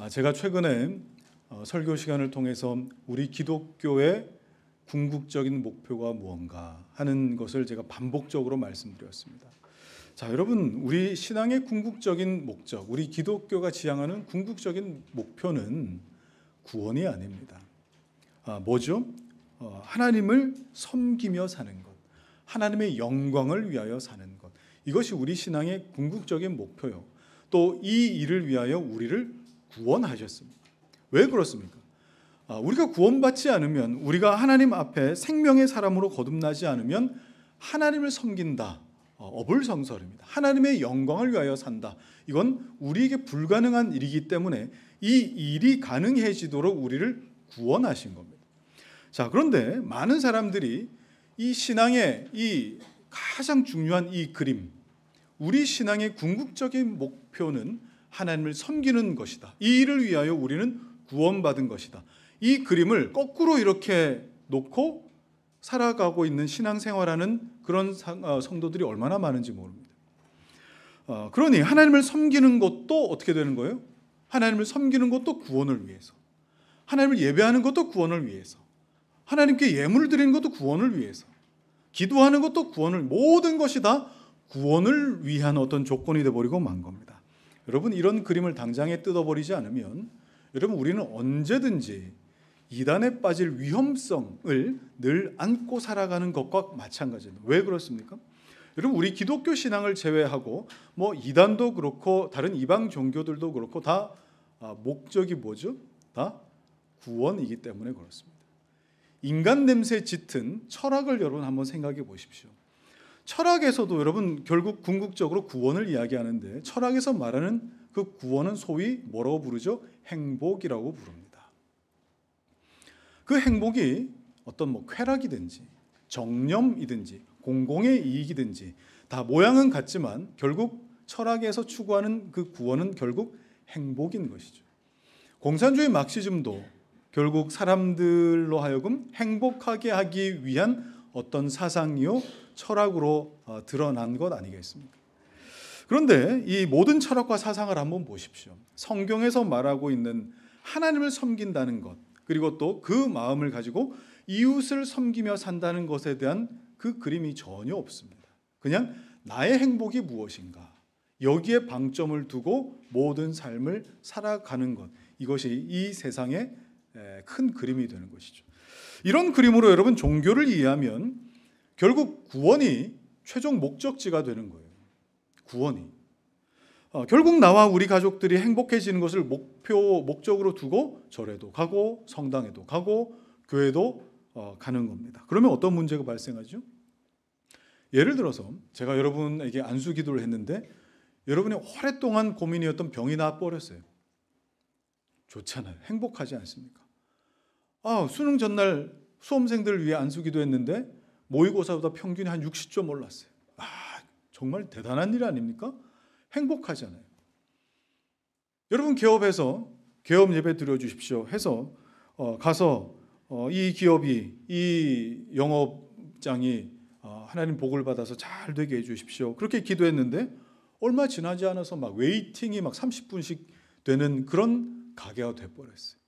제가 최근에 설교 시간을 통해서 우리 기독교의 궁극적인 목표가 무언가 하는 것을 제가 반복적으로 말씀드렸습니다. 자, 여러분, 우리 신앙의 궁극적인 목적, 우리 기독교가 지향하는 궁극적인 목표는 구원이 아닙니다. 뭐죠? 하나님을 섬기며 사는 것, 하나님의 영광을 위하여 사는 것, 이것이 우리 신앙의 궁극적인 목표요. 또 이 일을 위하여 우리를 구원하셨습니다. 왜 그렇습니까? 우리가 구원받지 않으면, 우리가 하나님 앞에 생명의 사람으로 거듭나지 않으면 하나님을 섬긴다, 어불성설입니다. 하나님의 영광을 위하여 산다, 이건 우리에게 불가능한 일이기 때문에 이 일이 가능해지도록 우리를 구원하신 겁니다. 자, 그런데 많은 사람들이 이 신앙의 이 가장 중요한 이 그림, 우리 신앙의 궁극적인 목표는 하나님을 섬기는 것이다, 이 일을 위하여 우리는 구원받은 것이다, 이 그림을 거꾸로 이렇게 놓고 살아가고 있는 신앙생활하는 그런 성도들이 얼마나 많은지 모릅니다. 그러니 하나님을 섬기는 것도 어떻게 되는 거예요? 하나님을 섬기는 것도 구원을 위해서, 하나님을 예배하는 것도 구원을 위해서, 하나님께 예물을 드리는 것도 구원을 위해서, 기도하는 것도 구원을, 모든 것이 다 구원을 위한 어떤 조건이 되어버리고 만 겁니다. 여러분, 이런 그림을 당장에 뜯어버리지 않으면 여러분, 우리는 언제든지 이단에 빠질 위험성을 늘 안고 살아가는 것과 마찬가지입니다. 왜 그렇습니까? 여러분, 우리 기독교 신앙을 제외하고 이단도 그렇고 다른 이방 종교들도 그렇고 다 목적이 뭐죠? 다 구원이기 때문에 그렇습니다. 인간 냄새 짙은 철학을 여러분 한번 생각해 보십시오. 철학에서도 여러분 결국 궁극적으로 구원을 이야기하는데, 철학에서 말하는 그 구원은 소위 뭐라고 부르죠? 행복이라고 부릅니다. 그 행복이 어떤 쾌락이든지 정념이든지 공공의 이익이든지 다 모양은 같지만 결국 철학에서 추구하는 그 구원은 결국 행복인 것이죠. 공산주의 마르크시즘도 결국 사람들로 하여금 행복하게 하기 위한 어떤 사상이요 철학으로 드러난 것 아니겠습니까? 그런데 이 모든 철학과 사상을 한번 보십시오. 성경에서 말하고 있는 하나님을 섬긴다는 것, 그리고 또 그 마음을 가지고 이웃을 섬기며 산다는 것에 대한 그 그림이 전혀 없습니다. 그냥 나의 행복이 무엇인가, 여기에 방점을 두고 모든 삶을 살아가는 것, 이것이 이 세상의 큰 그림이 되는 것이죠. 이런 그림으로 여러분 종교를 이해하면 결국 구원이 최종 목적지가 되는 거예요. 구원이 결국 나와 우리 가족들이 행복해지는 것을 목적으로 두고 절에도 가고 성당에도 가고 교회도 가는 겁니다. 그러면 어떤 문제가 발생하죠? 예를 들어서 제가 여러분에게 안수 기도를 했는데 여러분이 오랫동안 고민이었던 병이 나아버렸어요. 좋잖아요. 행복하지 않습니까? 수능 전날 수험생들을 위해 안수 기도했는데 모의고사보다 평균이 한 60점 올랐어요. 정말 대단한 일 아닙니까? 행복하잖아요. 여러분, 기업에서 개업 예배 드려주십시오 해서 가서 이 기업이, 이 영업장이 하나님 복을 받아서 잘 되게 해주십시오, 그렇게 기도했는데 얼마 지나지 않아서 웨이팅이 30분씩 되는 그런 가게가 돼버렸어요.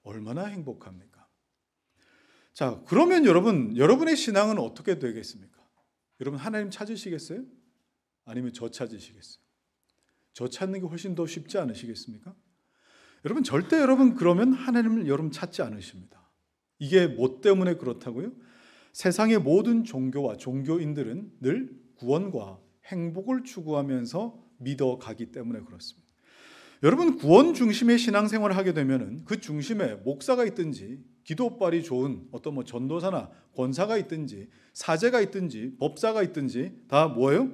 얼마나 행복합니까? 자, 그러면 여러분의 신앙은 어떻게 되겠습니까? 여러분, 하나님 찾으시겠어요? 아니면 저 찾으시겠어요? 저 찾는 게 훨씬 더 쉽지 않으시겠습니까? 여러분, 절대 그러면 하나님을 여러분 찾지 않으십니다. 이게 뭐 때문에 그렇다고요? 세상의 모든 종교와 종교인들은 늘 구원과 행복을 추구하면서 믿어가기 때문에 그렇습니다. 여러분, 구원 중심의 신앙생활을 하게 되면 그 중심에 목사가 있든지 기도빨이 좋은 어떤 전도사나 권사가 있든지 사제가 있든지 법사가 있든지 다 뭐예요?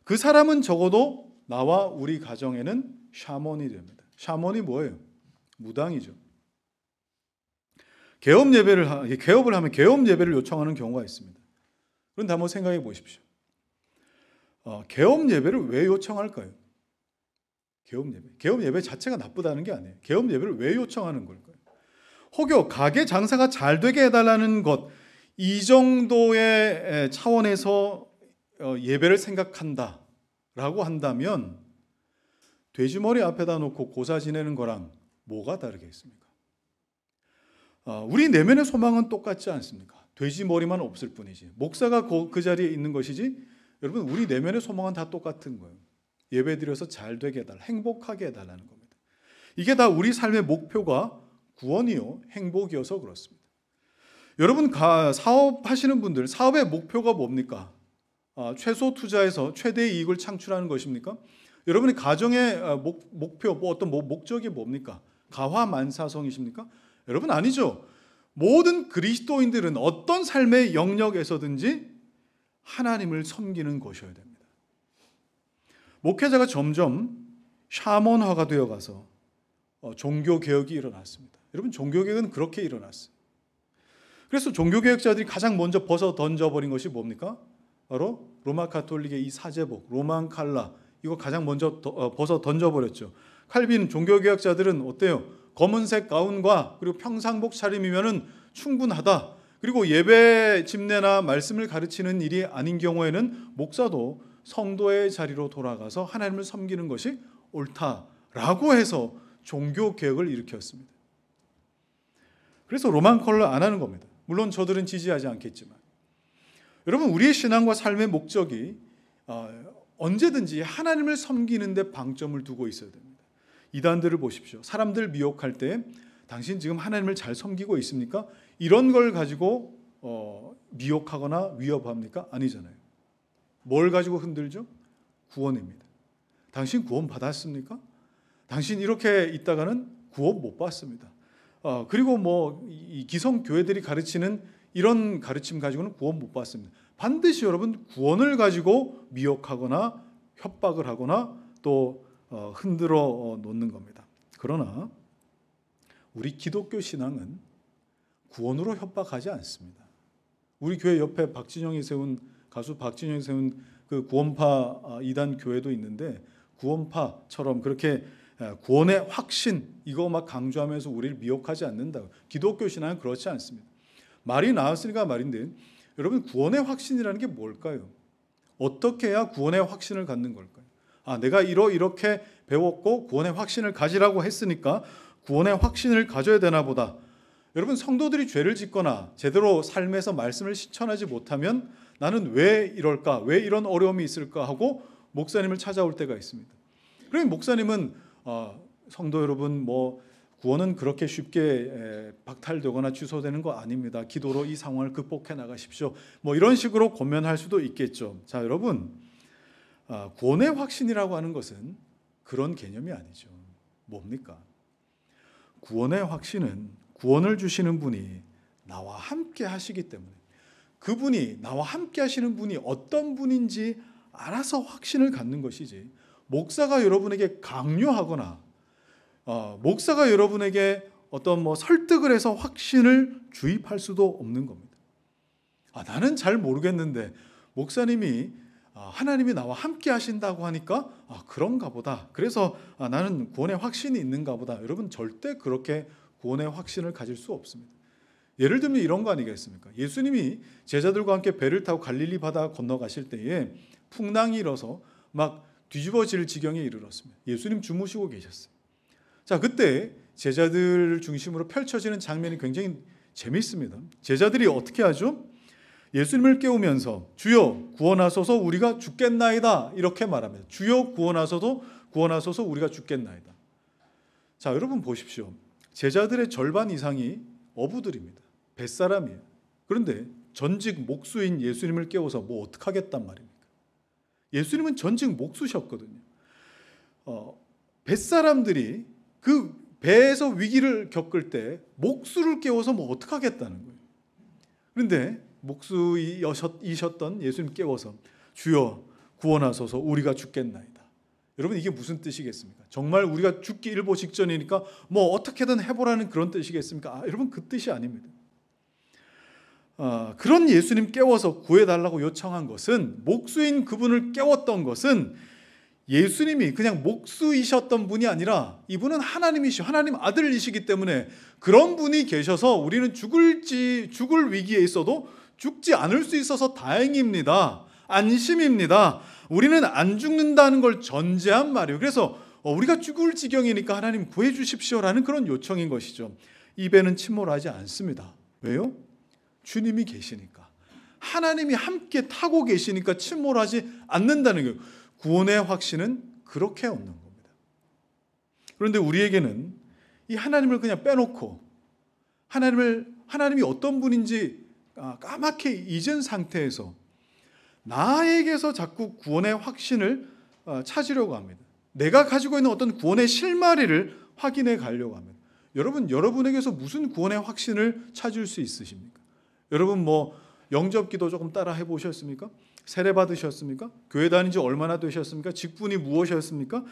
그 사람은 적어도 나와 우리 가정에는 샤먼이 됩니다. 샤먼이 뭐예요? 무당이죠. 개업을 하면 개업 예배를 요청하는 경우가 있습니다. 그런데 한번 생각해 보십시오. 개업 예배를 왜 요청할까요? 개업 예배 자체가 나쁘다는 게 아니에요. 개업 예배를 왜 요청하는 걸까요? 혹여 가게 장사가 잘 되게 해달라는 것, 이 정도의 차원에서 예배를 생각한다라고 한다면 돼지머리 앞에다 놓고 고사 지내는 거랑 뭐가 다르겠습니까? 우리 내면의 소망은 똑같지 않습니까? 돼지머리만 없을 뿐이지. 목사가 그 자리에 있는 것이지. 여러분, 우리 내면의 소망은 다 똑같은 거예요. 예배드려서 잘 되게 해달라, 행복하게 해달라는 겁니다. 이게 다 우리 삶의 목표가 구원이요 행복이어서 그렇습니다. 여러분, 사업하시는 분들, 사업의 목표가 뭡니까? 최소 투자에서 최대의 이익을 창출하는 것입니까? 여러분의 가정의 목표, 어떤 목적이 뭡니까? 가화만사성이십니까? 여러분, 아니죠. 모든 그리스도인들은 어떤 삶의 영역에서든지 하나님을 섬기는 것이어야 됩니다. 목회자가 점점 샤먼화가 되어가서 종교개혁이 일어났습니다. 여러분, 종교개혁은 그렇게 일어났어요. 그래서 종교개혁자들이 가장 먼저 벗어 던져버린 것이 뭡니까? 바로 로마 가톨릭의 이 사제복, 로만 칼라, 이거 가장 먼저 벗어 던져버렸죠. 칼빈 종교개혁자들은 어때요? 검은색 가운과 그리고 평상복 차림이면 충분하다. 그리고 예배 집례나 말씀을 가르치는 일이 아닌 경우에는 목사도 성도의 자리로 돌아가서 하나님을 섬기는 것이 옳다라고 해서 종교개혁을 일으켰습니다. 그래서 로만 컬러 안 하는 겁니다. 물론 저들은 지지하지 않겠지만. 여러분, 우리의 신앙과 삶의 목적이 언제든지 하나님을 섬기는 데 방점을 두고 있어야 됩니다. 이단들을 보십시오. 사람들 미혹할 때 당신 지금 하나님을 잘 섬기고 있습니까? 이런 걸 가지고 미혹하거나 위협합니까? 아니잖아요. 뭘 가지고 흔들죠? 구원입니다. 당신 구원 받았습니까? 당신 이렇게 있다가는 구원 못 받습니다. 그리고 이 기성 교회들이 가르치는 이런 가르침 가지고는 구원 못 받습니다. 반드시 여러분 구원을 가지고 미혹하거나 협박을 하거나 또 흔들어 놓는 겁니다. 그러나 우리 기독교 신앙은 구원으로 협박하지 않습니다. 우리 교회 옆에 가수 박진영이 세운 그 구원파 이단 교회도 있는데, 구원파처럼 그렇게 구원의 확신 이거 막 강조하면서 우리를 미혹하지 않는다고. 기독교 신앙은 그렇지 않습니다. 말이 나왔으니까 말인데, 여러분, 구원의 확신이라는 게 뭘까요? 어떻게 해야 구원의 확신을 갖는 걸까요? 내가 이렇게 배웠고 구원의 확신을 가지라고 했으니까 구원의 확신을 가져야 되나 보다. 여러분, 성도들이 죄를 짓거나 제대로 삶에서 말씀을 실천하지 못하면 나는 왜 이럴까? 왜 이런 어려움이 있을까? 하고 목사님을 찾아올 때가 있습니다. 그러면 목사님은 성도 여러분, 구원은 그렇게 쉽게 박탈되거나 취소되는 거 아닙니다. 기도로 이 상황을 극복해 나가십시오. 이런 식으로 권면할 수도 있겠죠. 자, 여러분, 구원의 확신이라고 하는 것은 그런 개념이 아니죠. 뭡니까? 구원의 확신은 구원을 주시는 분이 나와 함께 하시기 때문에, 그분이 나와 함께 하시는 분이 어떤 분인지 알아서 확신을 갖는 것이지, 목사가 여러분에게 강요하거나 목사가 여러분에게 어떤 설득을 해서 확신을 주입할 수도 없는 겁니다. 나는 잘 모르겠는데 목사님이 하나님이 나와 함께 하신다고 하니까 그런가 보다. 그래서 나는 구원의 확신이 있는가 보다. 여러분, 절대 그렇게 구원의 확신을 가질 수 없습니다. 예를 들면 이런 거 아니겠습니까? 예수님이 제자들과 함께 배를 타고 갈릴리 바다 건너가실 때에 풍랑이 일어서 막 뒤집어질 지경에 이르렀습니다. 예수님 주무시고 계셨어요. 자, 그때 제자들 중심으로 펼쳐지는 장면이 굉장히 재미있습니다. 제자들이 어떻게 하죠? 예수님을 깨우면서 주여 구원하소서 우리가 죽겠나이다 이렇게 말합니다. 주여 구원하소서 우리가 죽겠나이다. 자, 여러분 보십시오. 제자들의 절반 이상이 어부들입니다. 뱃사람이에요. 그런데 전직 목수인 예수님을 깨워서 어떡하겠단 말입니까? 예수님은 전직 목수셨거든요. 뱃사람들이 그 배에서 위기를 겪을 때 목수를 깨워서 어떡하겠다는 거예요. 그런데 목수이셨던 예수님 깨워서 주여 구원하소서 우리가 죽겠나이다. 여러분, 이게 무슨 뜻이겠습니까? 정말 우리가 죽기 일보 직전이니까 어떻게든 해보라는 그런 뜻이겠습니까? 여러분, 그 뜻이 아닙니다. 그런 예수님 깨워서 구해달라고 요청한 것은, 목수인 그분을 깨웠던 것은 예수님이 그냥 목수이셨던 분이 아니라 이분은 하나님 아들이시기 때문에 그런 분이 계셔서 우리는 죽을 위기에 있어도 죽지 않을 수 있어서 다행입니다. 안심입니다. 우리는 안 죽는다는 걸 전제한 말이에요. 그래서 우리가 죽을 지경이니까 하나님 구해 주십시오라는 그런 요청인 것이죠. 입에는 침몰하지 않습니다. 왜요? 주님이 계시니까. 하나님이 함께 타고 계시니까 침몰하지 않는다는 거예요. 구원의 확신은 그렇게 얻는 겁니다. 그런데 우리에게는 이 하나님을 그냥 빼놓고 하나님이 어떤 분인지 까맣게 잊은 상태에서 나에게서 자꾸 구원의 확신을 찾으려고 합니다. 내가 가지고 있는 어떤 구원의 실마리를 확인해 가려고 합니다. 여러분에게서 무슨 구원의 확신을 찾을 수 있으십니까? 여러분 영접기도 조금 따라 해보셨습니까? 세례 받으셨습니까? 교회 다닌 지 얼마나 되셨습니까? 직분이 무엇이었습니까?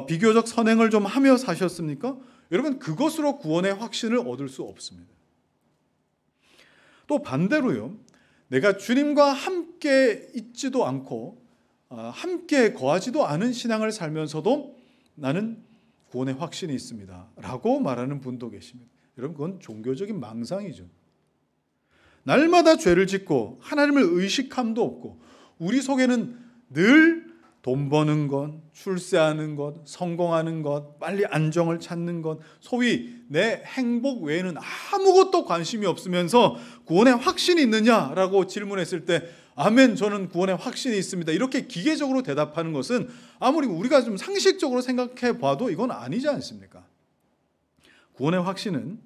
비교적 선행을 좀 하며 사셨습니까? 여러분, 그것으로 구원의 확신을 얻을 수 없습니다. 또 반대로요, 내가 주님과 함께 있지도 않고 함께 거하지도 않은 신앙을 살면서도 나는 구원의 확신이 있습니다 라고 말하는 분도 계십니다. 여러분, 그건 종교적인 망상이죠. 날마다 죄를 짓고 하나님을 의식함도 없고 우리 속에는 늘 돈 버는 것, 출세하는 것, 성공하는 것, 빨리 안정을 찾는 것, 소위 내 행복 외에는 아무것도 관심이 없으면서 구원의 확신이 있느냐라고 질문했을 때 아멘, 저는 구원의 확신이 있습니다, 이렇게 기계적으로 대답하는 것은 아무리 우리가 좀 상식적으로 생각해 봐도 이건 아니지 않습니까? 구원의 확신은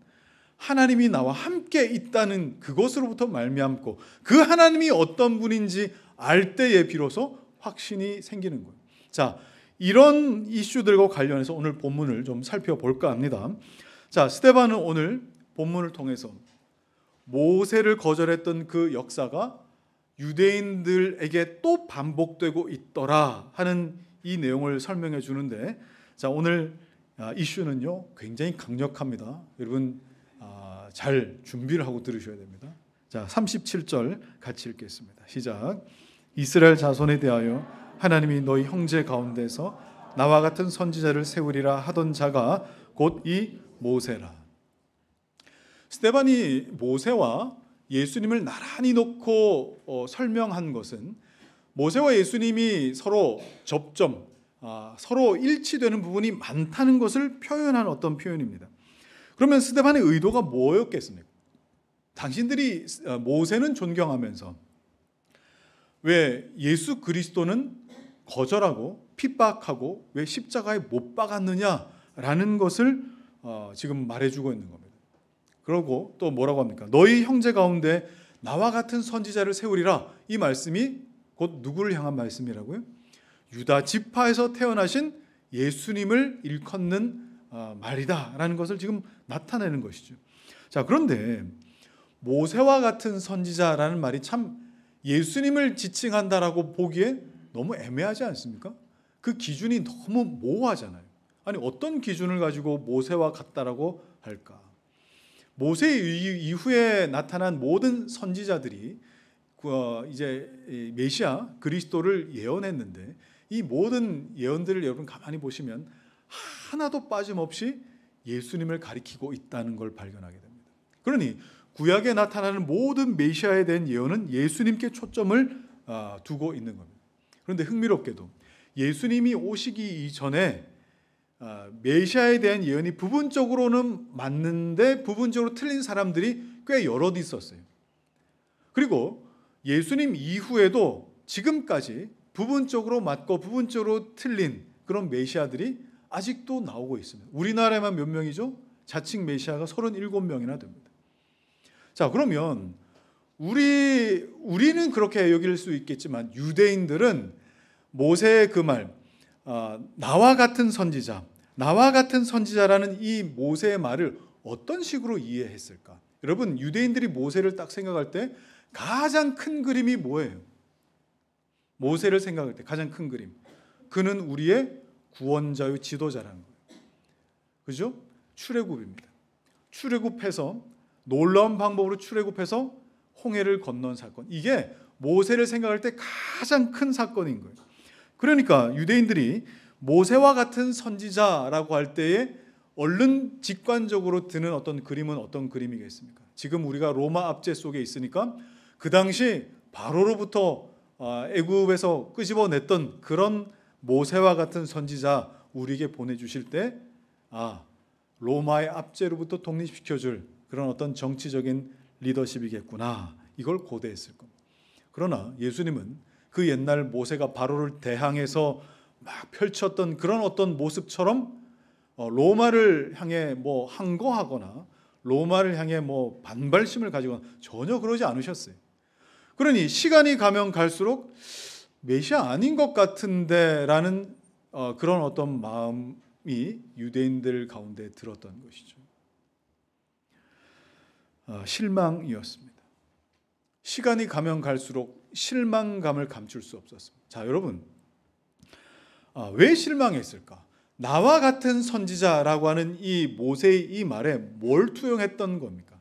하나님이 나와 함께 있다는 그것으로부터 말미암고 그 하나님이 어떤 분인지 알 때에 비로소 확신이 생기는 거예요. 자, 이런 이슈들과 관련해서 오늘 본문을 좀 살펴볼까 합니다. 자, 스데반은 오늘 본문을 통해서 모세를 거절했던 그 역사가 유대인들에게 또 반복되고 있더라 하는 이 내용을 설명해 주는데, 자, 오늘 이슈는요 굉장히 강력합니다. 여러분 잘 준비를 하고 들으셔야 됩니다. 자, 37절 같이 읽겠습니다. 시작. 이스라엘 자손에 대하여 하나님이 너희 형제 가운데서 나와 같은 선지자를 세우리라 하던 자가 곧 이 모세라. 스데반이 모세와 예수님을 나란히 놓고 설명한 것은 모세와 예수님이 서로 접점, 서로 일치되는 부분이 많다는 것을 표현한 어떤 표현입니다. 그러면 스데반의 의도가 뭐였겠습니까? 당신들이 모세는 존경하면서 왜 예수 그리스도는 거절하고 핍박하고 왜 십자가에 못 박았느냐라는 것을 지금 말해주고 있는 겁니다. 그러고 또 뭐라고 합니까? 너희 형제 가운데 나와 같은 선지자를 세우리라. 이 말씀이 곧 누구를 향한 말씀이라고요? 유다 지파에서 태어나신 예수님을 일컫는 말이다라는 것을 지금 나타내는 것이죠. 자, 그런데 모세와 같은 선지자라는 말이 참 예수님을 지칭한다라고 보기에 너무 애매하지 않습니까? 그 기준이 너무 모호하잖아요. 아니, 어떤 기준을 가지고 모세와 같다라고 할까? 모세 이후에 나타난 모든 선지자들이 이제 메시아 그리스도를 예언했는데 이 모든 예언들을 여러분 가만히 보시면 하나도 빠짐없이 예수님을 가리키고 있다는 걸 발견하게 됩니다. 그러니 구약에 나타나는 모든 메시아에 대한 예언은 예수님께 초점을 두고 있는 겁니다. 그런데 흥미롭게도 예수님이 오시기 이전에 메시아에 대한 예언이 부분적으로는 맞는데 부분적으로 틀린 사람들이 꽤 여럿 있었어요. 그리고 예수님 이후에도 지금까지 부분적으로 맞고 부분적으로 틀린 그런 메시아들이 아직도 나오고 있습니다. 우리나라에만 몇 명이죠? 자칭 메시아가 37명이나 됩니다. 자, 그러면 우리는 그렇게 여길 수 있겠지만 유대인들은 모세의 그 말, 나와 같은 선지자, 나와 같은 선지자라는 이 모세의 말을 어떤 식으로 이해했을까? 여러분, 유대인들이 모세를 딱 생각할 때 가장 큰 그림이 뭐예요? 모세를 생각할 때 가장 큰 그림, 그는 우리의 구원자요 지도자라는 거예요. 그죠? 출애굽입니다. 출애굽해서 놀라운 방법으로 출애굽해서 홍해를 건넌 사건, 이게 모세를 생각할 때 가장 큰 사건인 거예요. 그러니까 유대인들이 모세와 같은 선지자라고 할 때에 얼른 직관적으로 드는 어떤 그림은 어떤 그림이겠습니까? 지금 우리가 로마 압제 속에 있으니까 그 당시 바로로부터 애굽에서 끄집어냈던 그런 모세와 같은 선지자, 우리에게 보내주실 때 로마의 압제로부터 독립시켜줄 그런 어떤 정치적인 리더십이겠구나, 이걸 고대했을 겁니다. 그러나 예수님은 그 옛날 모세가 바로를 대항해서 막 펼쳤던 그런 어떤 모습처럼 로마를 향해 뭐 항거하거나 로마를 향해 뭐 반발심을 가지거나 전혀 그러지 않으셨어요. 그러니 시간이 가면 갈수록 메시아 아닌 것 같은데 라는 그런 어떤 마음이 유대인들 가운데 들었던 것이죠. 실망이었습니다. 시간이 가면 갈수록 실망감을 감출 수 없었습니다. 자, 여러분, 왜 실망했을까? 나와 같은 선지자라고 하는 이 모세의 이 말에 뭘 투영했던 겁니까?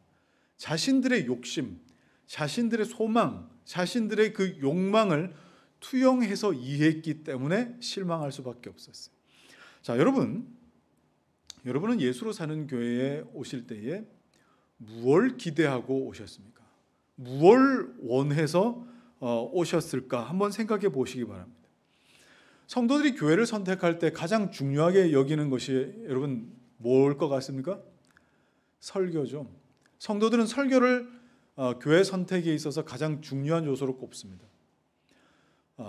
자신들의 욕심, 자신들의 소망, 자신들의 그 욕망을 투영해서 이해했기 때문에 실망할 수밖에 없었어요. 자, 여러분은 예수로 사는 교회에 오실 때에 무엇을 기대하고 오셨습니까? 무엇을 원해서 오셨을까? 한번 생각해 보시기 바랍니다. 성도들이 교회를 선택할 때 가장 중요하게 여기는 것이 여러분 뭘 것 같습니까? 설교죠. 성도들은 설교를 교회 선택에 있어서 가장 중요한 요소로 꼽습니다.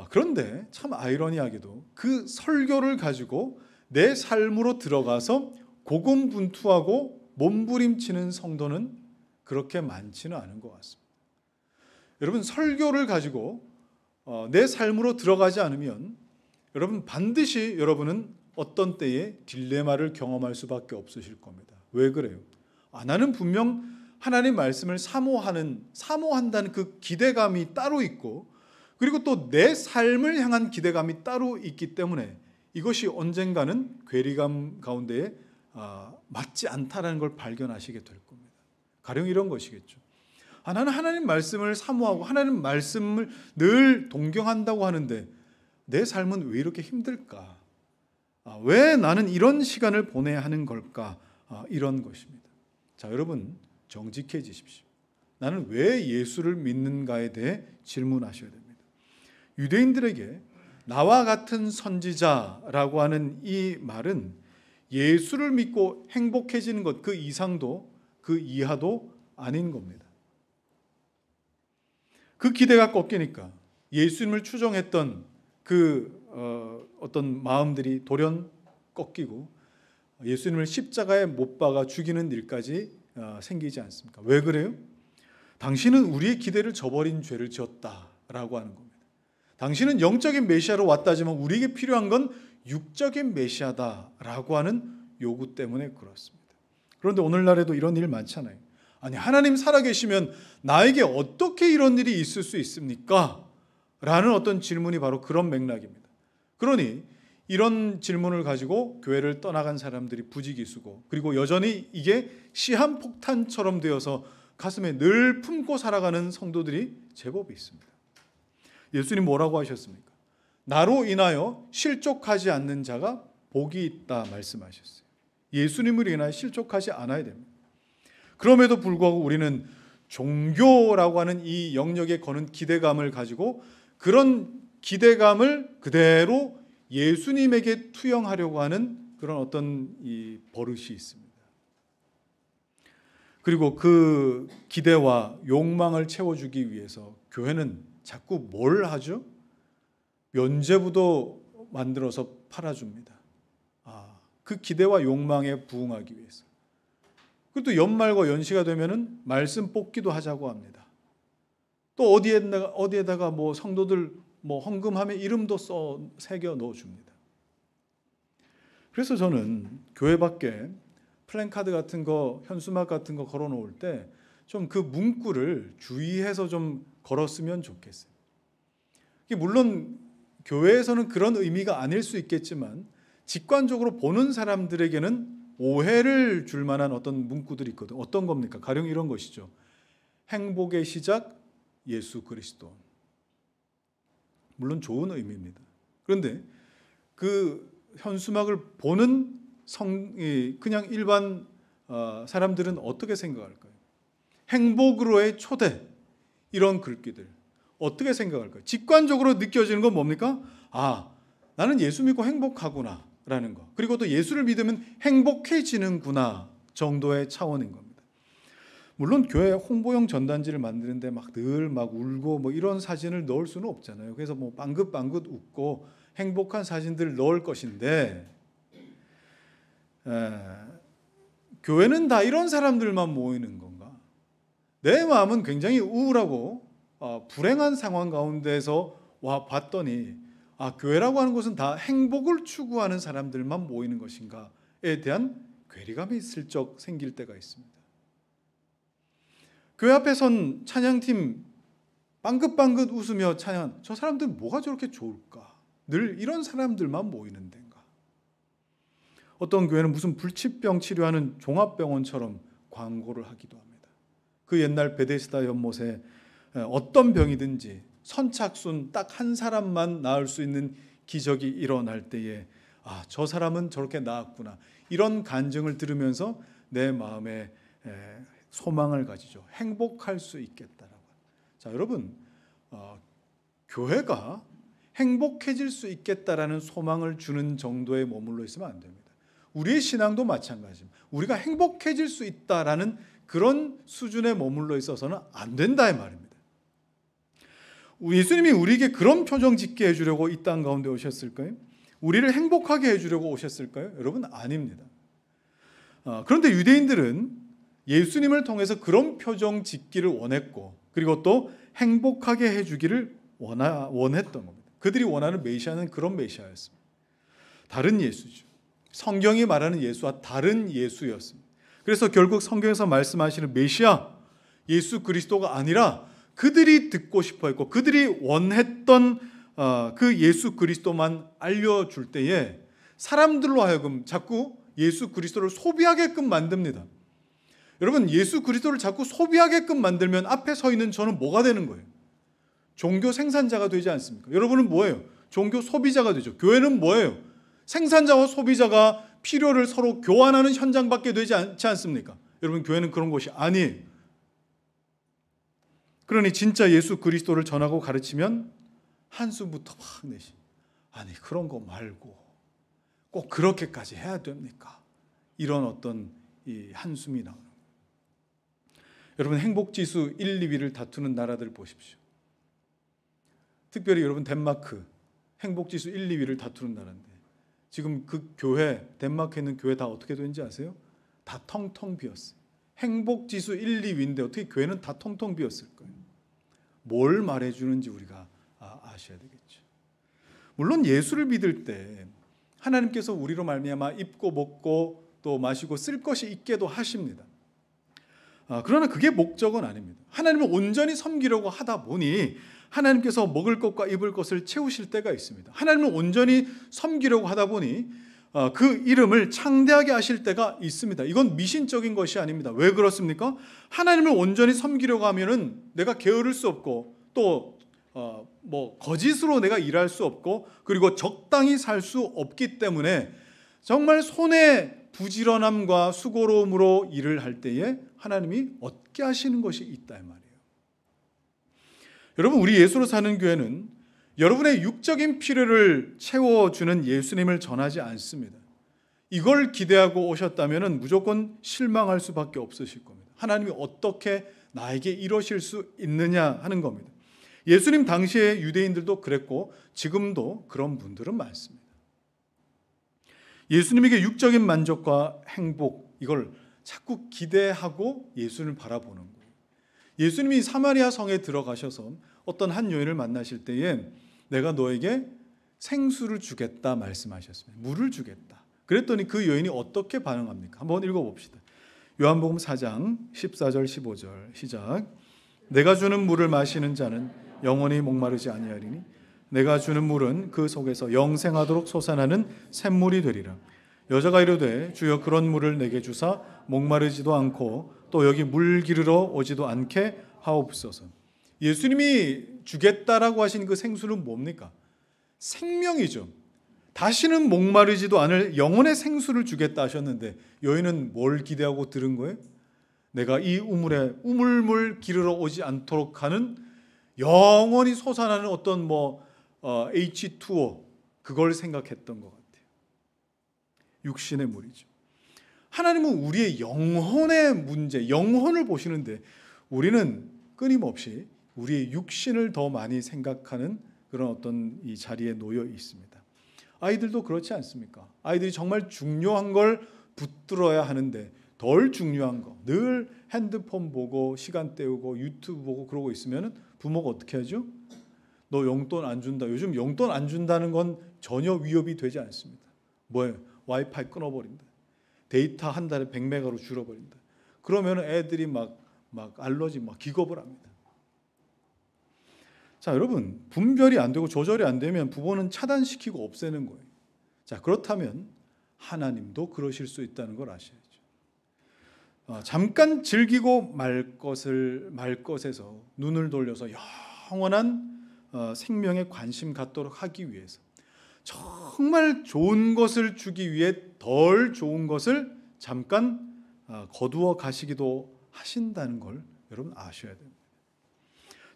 그런데 참 아이러니하게도 그 설교를 가지고 내 삶으로 들어가서 고군분투하고 몸부림치는 성도는 그렇게 많지는 않은 것 같습니다. 여러분, 설교를 가지고 내 삶으로 들어가지 않으면 여러분 반드시 여러분은 어떤 때에 딜레마를 경험할 수밖에 없으실 겁니다. 왜 그래요? 나는 분명 하나님 말씀을 사모한다는 그 기대감이 따로 있고, 그리고 또 내 삶을 향한 기대감이 따로 있기 때문에 이것이 언젠가는 괴리감 가운데에 맞지 않다라는 걸 발견하시게 될 겁니다. 가령 이런 것이겠죠. 나는 하나님 말씀을 사모하고 하나님 말씀을 늘 동경한다고 하는데 내 삶은 왜 이렇게 힘들까? 왜 나는 이런 시간을 보내야 하는 걸까? 이런 것입니다. 자, 여러분 정직해지십시오. 나는 왜 예수를 믿는가에 대해 질문하셔야 됩니다. 유대인들에게 나와 같은 선지자라고 하는 이 말은 예수를 믿고 행복해지는 것, 그 이상도 그 이하도 아닌 겁니다. 그 기대가 꺾이니까 예수님을 추종했던 그 어떤 마음들이 돌연 꺾이고 예수님을 십자가에 못 박아 죽이는 일까지 생기지 않습니까? 왜 그래요? 당신은 우리의 기대를 저버린 죄를 지었다라고 하는 겁니다. 당신은 영적인 메시아로 왔다지만 우리에게 필요한 건 육적인 메시아다라고 하는 요구 때문에 그렇습니다. 그런데 오늘날에도 이런 일 많잖아요. 아니, 하나님 살아계시면 나에게 어떻게 이런 일이 있을 수 있습니까? 라는 어떤 질문이 바로 그런 맥락입니다. 그러니 이런 질문을 가지고 교회를 떠나간 사람들이 부지기수고, 그리고 여전히 이게 시한폭탄처럼 되어서 가슴에 늘 품고 살아가는 성도들이 제법 있습니다. 예수님 뭐라고 하셨습니까? 나로 인하여 실족하지 않는 자가 복이 있다 말씀하셨어요. 예수님을 인하여 실족하지 않아야 됩니다. 그럼에도 불구하고 우리는 종교라고 하는 이 영역에 거는 기대감을 가지고 그런 기대감을 그대로 예수님에게 투영하려고 하는 그런 어떤 이 버릇이 있습니다. 그리고 그 기대와 욕망을 채워주기 위해서 교회는 자꾸 뭘 하죠? 면죄부도 만들어서 팔아줍니다. 그 기대와 욕망에 부응하기 위해서. 그리고 또 연말과 연시가 되면은 말씀 뽑기도 하자고 합니다. 또 어디에다가 뭐 성도들 뭐 헌금하면 이름도 새겨 넣어줍니다. 그래서 저는 교회 밖에 플랜카드 같은 거, 현수막 같은 거 걸어놓을 때 좀 그 문구를 주의해서 좀 걸었으면 좋겠어요. 물론 교회에서는 그런 의미가 아닐 수 있겠지만 직관적으로 보는 사람들에게는 오해를 줄 만한 어떤 문구들이 있거든. 어떤 겁니까? 가령 이런 것이죠. 행복의 시작 예수 그리스도. 물론 좋은 의미입니다. 그런데 그 현수막을 보는 그냥 일반 사람들은 어떻게 생각할까요? 행복으로의 초대, 이런 글귀들 어떻게 생각할까요? 직관적으로 느껴지는 건 뭡니까? 나는 예수 믿고 행복하구나 라는 거. 그리고 또 예수를 믿으면 행복해지는구나 정도의 차원인 겁니다. 물론 교회 홍보용 전단지를 만드는데 늘 울고 이런 사진을 넣을 수는 없잖아요. 그래서 빵긋빵긋 웃고 행복한 사진들을 넣을 것인데, 교회는 다 이런 사람들만 모이는 건가? 내 마음은 굉장히 우울하고 불행한 상황 가운데서 와 봤더니 교회라고 하는 곳은 다 행복을 추구하는 사람들만 모이는 것인가에 대한 괴리감이 슬쩍 생길 때가 있습니다. 교회 앞에 선 찬양팀 빵긋빵긋 웃으며 찬양, 저 사람들 뭐가 저렇게 좋을까? 늘 이런 사람들만 모이는 데인가? 어떤 교회는 무슨 불치병 치료하는 종합병원처럼 광고를 하기도 합니다. 그 옛날 베데스다 연못에 어떤 병이든지 선착순 딱 한 사람만 나을 수 있는 기적이 일어날 때에 저 사람은 저렇게 나았구나, 이런 간증을 들으면서 내 마음에 소망을 가지죠. 행복할 수 있겠다라고. 자, 여러분, 교회가 행복해질 수 있겠다라는 소망을 주는 정도에 머물러 있으면 안 됩니다. 우리의 신앙도 마찬가지입니다. 우리가 행복해질 수 있다라는 그런 수준에 머물러 있어서는 안 된다 이 말입니다. 예수님이 우리에게 그런 표정 짓게 해주려고 이 땅 가운데 오셨을까요? 우리를 행복하게 해주려고 오셨을까요? 여러분, 아닙니다. 그런데 유대인들은 예수님을 통해서 그런 표정 짓기를 원했고, 그리고 또 행복하게 해주기를 원했던 겁니다. 그들이 원하는 메시아는 그런 메시아였습니다. 다른 예수죠. 성경이 말하는 예수와 다른 예수였습니다. 그래서 결국 성경에서 말씀하시는 메시아, 예수 그리스도가 아니라 그들이 듣고 싶어 했고 그들이 원했던 그 예수 그리스도만 알려줄 때에 사람들로 하여금 자꾸 예수 그리스도를 소비하게끔 만듭니다. 여러분, 예수 그리스도를 자꾸 소비하게끔 만들면 앞에 서 있는 저는 뭐가 되는 거예요? 종교 생산자가 되지 않습니까? 여러분은 뭐예요? 종교 소비자가 되죠. 교회는 뭐예요? 생산자와 소비자가 필요를 서로 교환하는 현장밖에 되지 않지 않습니까? 여러분, 교회는 그런 곳이 아니에요. 그러니 진짜 예수 그리스도를 전하고 가르치면 한숨부터 막 내시. 아니, 그런 거 말고 꼭 그렇게까지 해야 됩니까? 이런 어떤 이 한숨이 나오는 거예요. 여러분, 행복지수 1, 2위를 다투는 나라들 보십시오. 특별히 여러분, 덴마크 행복지수 1, 2위를 다투는 나라인데 지금 그 교회, 덴마크에 있는 교회 다 어떻게 되는지 아세요? 다 텅텅 비었어요. 행복지수 1, 2위인데 어떻게 교회는 다 텅텅 비었을까요? 뭘 말해주는지 우리가 아셔야 되겠죠. 물론 예수를 믿을 때 하나님께서 우리로 말미암아 입고 먹고 또 마시고 쓸 것이 있게도 하십니다. 그러나 그게 목적은 아닙니다. 하나님을 온전히 섬기려고 하다 보니 하나님께서 먹을 것과 입을 것을 채우실 때가 있습니다. 하나님을 온전히 섬기려고 하다 보니 그 이름을 창대하게 하실 때가 있습니다. 이건 미신적인 것이 아닙니다. 왜 그렇습니까? 하나님을 온전히 섬기려고 하면은 내가 게으를 수 없고 또 거짓으로 내가 일할 수 없고 그리고 적당히 살 수 없기 때문에 정말 손에 부지런함과 수고로움으로 일을 할 때에 하나님이 얻게 하시는 것이 있다 이 말이에요. 여러분, 우리 예수로 사는 교회는 여러분의 육적인 필요를 채워주는 예수님을 전하지 않습니다. 이걸 기대하고 오셨다면 무조건 실망할 수밖에 없으실 겁니다. 하나님이 어떻게 나에게 이러실 수 있느냐 하는 겁니다. 예수님 당시의 유대인들도 그랬고 지금도 그런 분들은 많습니다. 예수님에게 육적인 만족과 행복, 이걸 자꾸 기대하고 예수님을 바라보는 거예요. 예수님이 사마리아 성에 들어가셔서 어떤 한 여인을 만나실 때에 내가 너에게 생수를 주겠다 말씀하셨습니다. 물을 주겠다. 그랬더니 그 여인이 어떻게 반응합니까? 한번 읽어봅시다. 요한복음 4장 14절 15절 시작. 내가 주는 물을 마시는 자는 영원히 목마르지 아니하리니 내가 주는 물은 그 속에서 영생하도록 솟아나는 샘물이 되리라. 여자가 이르되 주여 그런 물을 내게 주사 목마르지도 않고 또 여기 물 기르러 오지도 않게 하옵소서. 예수님이 주겠다라고 하신 그 생수는 뭡니까? 생명이죠. 다시는 목마르지도 않을 영혼의 생수를 주겠다 하셨는데 여인은 뭘 기대하고 들은 거예요? 내가 이 우물에 우물물 기르러 오지 않도록 하는 영원히 솟아나는 어떤 H2O 그걸 생각했던 것 같아요. 육신의 무리죠. 하나님은 우리의 영혼의 문제, 영혼을 보시는데 우리는 끊임없이 우리의 육신을 더 많이 생각하는 그런 어떤 이 자리에 놓여 있습니다. 아이들도 그렇지 않습니까? 아이들이 정말 중요한 걸 붙들어야 하는데 덜 중요한 거, 늘 핸드폰 보고 시간 때우고 유튜브 보고 그러고 있으면 부모가 어떻게 하죠? 너 용돈 안 준다. 요즘 용돈 안 준다는 건 전혀 위협이 되지 않습니다. 뭐예요? 와이파이 끊어버린다. 데이터 한 달에 100메가로 줄어버린다. 그러면 애들이 막 알러지 막 기겁을 합니다. 자, 여러분, 분별이 안 되고 조절이 안 되면 부모는 차단시키고 없애는 거예요. 자, 그렇다면 하나님도 그러실 수 있다는 걸 아셔야죠. 잠깐 즐기고 말 것에서 눈을 돌려서 영원한 생명에 관심 갖도록 하기 위해서 정말 좋은 것을 주기 위해 덜 좋은 것을 잠깐 거두어 가시기도 하신다는 걸 여러분 아셔야 됩니다.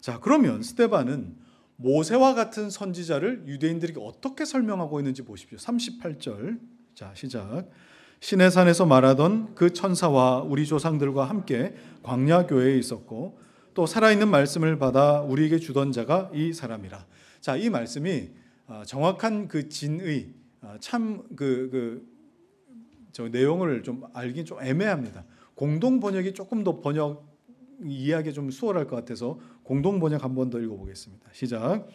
자, 그러면 스데반은 모세와 같은 선지자를 유대인들에게 어떻게 설명하고 있는지 보십시오. 38절. 자, 시작. 시내산에서 말하던 그 천사와 우리 조상들과 함께 광야 교회에 있었고 또 살아있는 말씀을 받아 우리에게 주던 자가 이 사람이라. 자, 이 말씀이 정확한 그 진의 저 내용을 좀 알긴 좀 애매합니다. 공동 번역이 조금 더 이해하기 좀 수월할 것 같아서 공동 번역 한 번 더 읽어보겠습니다. 시작.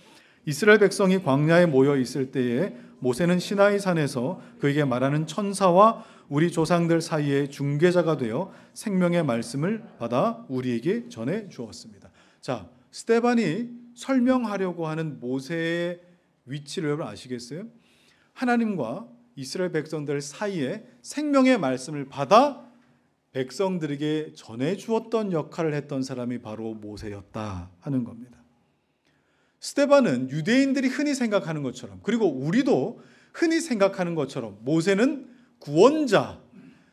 이스라엘 백성이 광야에 모여 있을 때에 모세는 시나이 산에서 그에게 말하는 천사와 우리 조상들 사이에 중개자가 되어 생명의 말씀을 받아 우리에게 전해 주었습니다. 자, 스데반이 설명하려고 하는 모세의 위치를 여러분 아시겠어요? 하나님과 이스라엘 백성들 사이에 생명의 말씀을 받아 백성들에게 전해 주었던 역할을 했던 사람이 바로 모세였다 하는 겁니다. 스데반은 유대인들이 흔히 생각하는 것처럼, 그리고 우리도 흔히 생각하는 것처럼 모세는 구원자,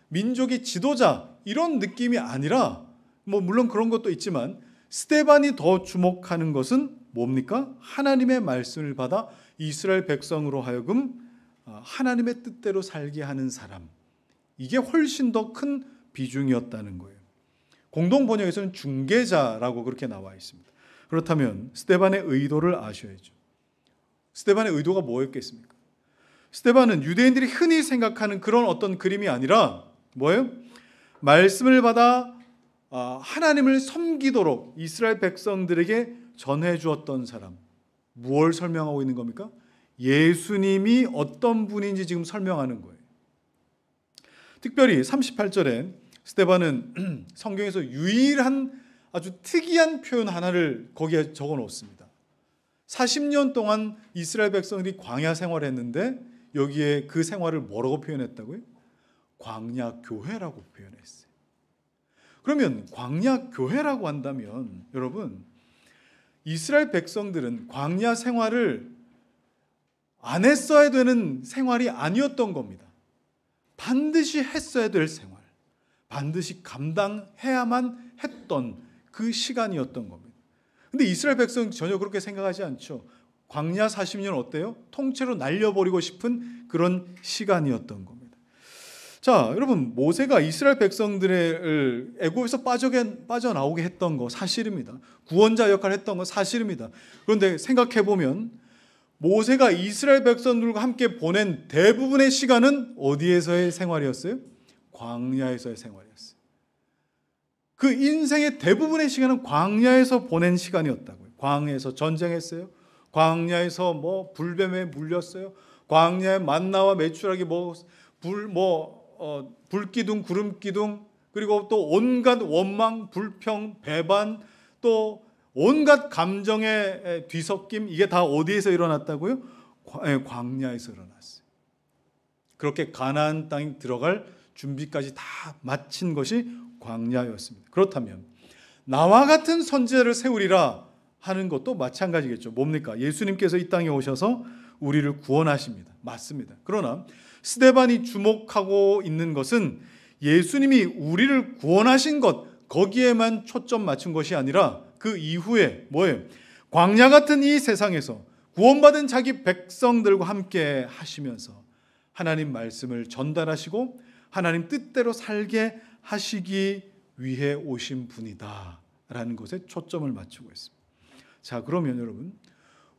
민족의 지도자 이런 느낌이 아니라, 물론 그런 것도 있지만 스데반이 더 주목하는 것은 뭡니까? 하나님의 말씀을 받아 이스라엘 백성으로 하여금 하나님의 뜻대로 살게 하는 사람, 이게 훨씬 더 큰 비중이었다는 거예요. 공동 번역에서는 중개자라고 그렇게 나와 있습니다. 그렇다면 스데반의 의도를 아셔야죠. 스데반의 의도가 뭐였겠습니까? 스데반은 유대인들이 흔히 생각하는 그런 어떤 그림이 아니라 뭐예요? 말씀을 받아 하나님을 섬기도록 이스라엘 백성들에게 전해 주었던 사람. 무엇을 설명하고 있는 겁니까? 예수님이 어떤 분인지 지금 설명하는 거예요. 특별히 38절에 스데반은 성경에서 유일한 아주 특이한 표현 하나를 거기에 적어 놓습니다. 40년 동안 이스라엘 백성들이 광야 생활을 했는데 여기에 그 생활을 뭐라고 표현했다고요? 광야 교회라고 표현했어요. 그러면 광야 교회라고 한다면 여러분, 이스라엘 백성들은 광야 생활을 안 했어야 되는 생활이 아니었던 겁니다. 반드시 했어야 될 생활, 반드시 감당해야만 했던 그 시간이었던 겁니다. 근데 이스라엘 백성은 전혀 그렇게 생각하지 않죠. 광야 40년 어때요? 통째로 날려버리고 싶은 그런 시간이었던 겁니다. 자, 여러분, 모세가 이스라엘 백성들을 애굽에서 빠져나오게 했던 거 사실입니다. 구원자 역할을 했던 거 사실입니다. 그런데 생각해보면 모세가 이스라엘 백성들과 함께 보낸 대부분의 시간은 어디에서의 생활이었어요? 광야에서의 생활이었어요. 그 인생의 대부분의 시간은 광야에서 보낸 시간이었다고요. 광야에서 전쟁했어요. 광야에서 불뱀에 물렸어요. 광야에 만나와 메추라기 불기둥, 구름기둥, 그리고 또 온갖 원망, 불평, 배반, 또 온갖 감정의 뒤섞임, 이게 다 어디에서 일어났다고요? 광야에서 일어났어요. 그렇게 가나안 땅에 들어갈 준비까지 다 마친 것이 광야였습니다. 그렇다면 나와 같은 선지자를 세우리라 하는 것도 마찬가지겠죠. 뭡니까? 예수님께서 이 땅에 오셔서 우리를 구원하십니다. 맞습니다. 그러나 스데반이 주목하고 있는 것은 예수님이 우리를 구원하신 것, 거기에만 초점 맞춘 것이 아니라 그 이후에 뭐예요? 광야 같은 이 세상에서 구원받은 자기 백성들과 함께 하시면서 하나님 말씀을 전달하시고 하나님 뜻대로 살게 하시기 위해 오신 분이다 라는 것에 초점을 맞추고 있습니다. 자, 그러면 여러분,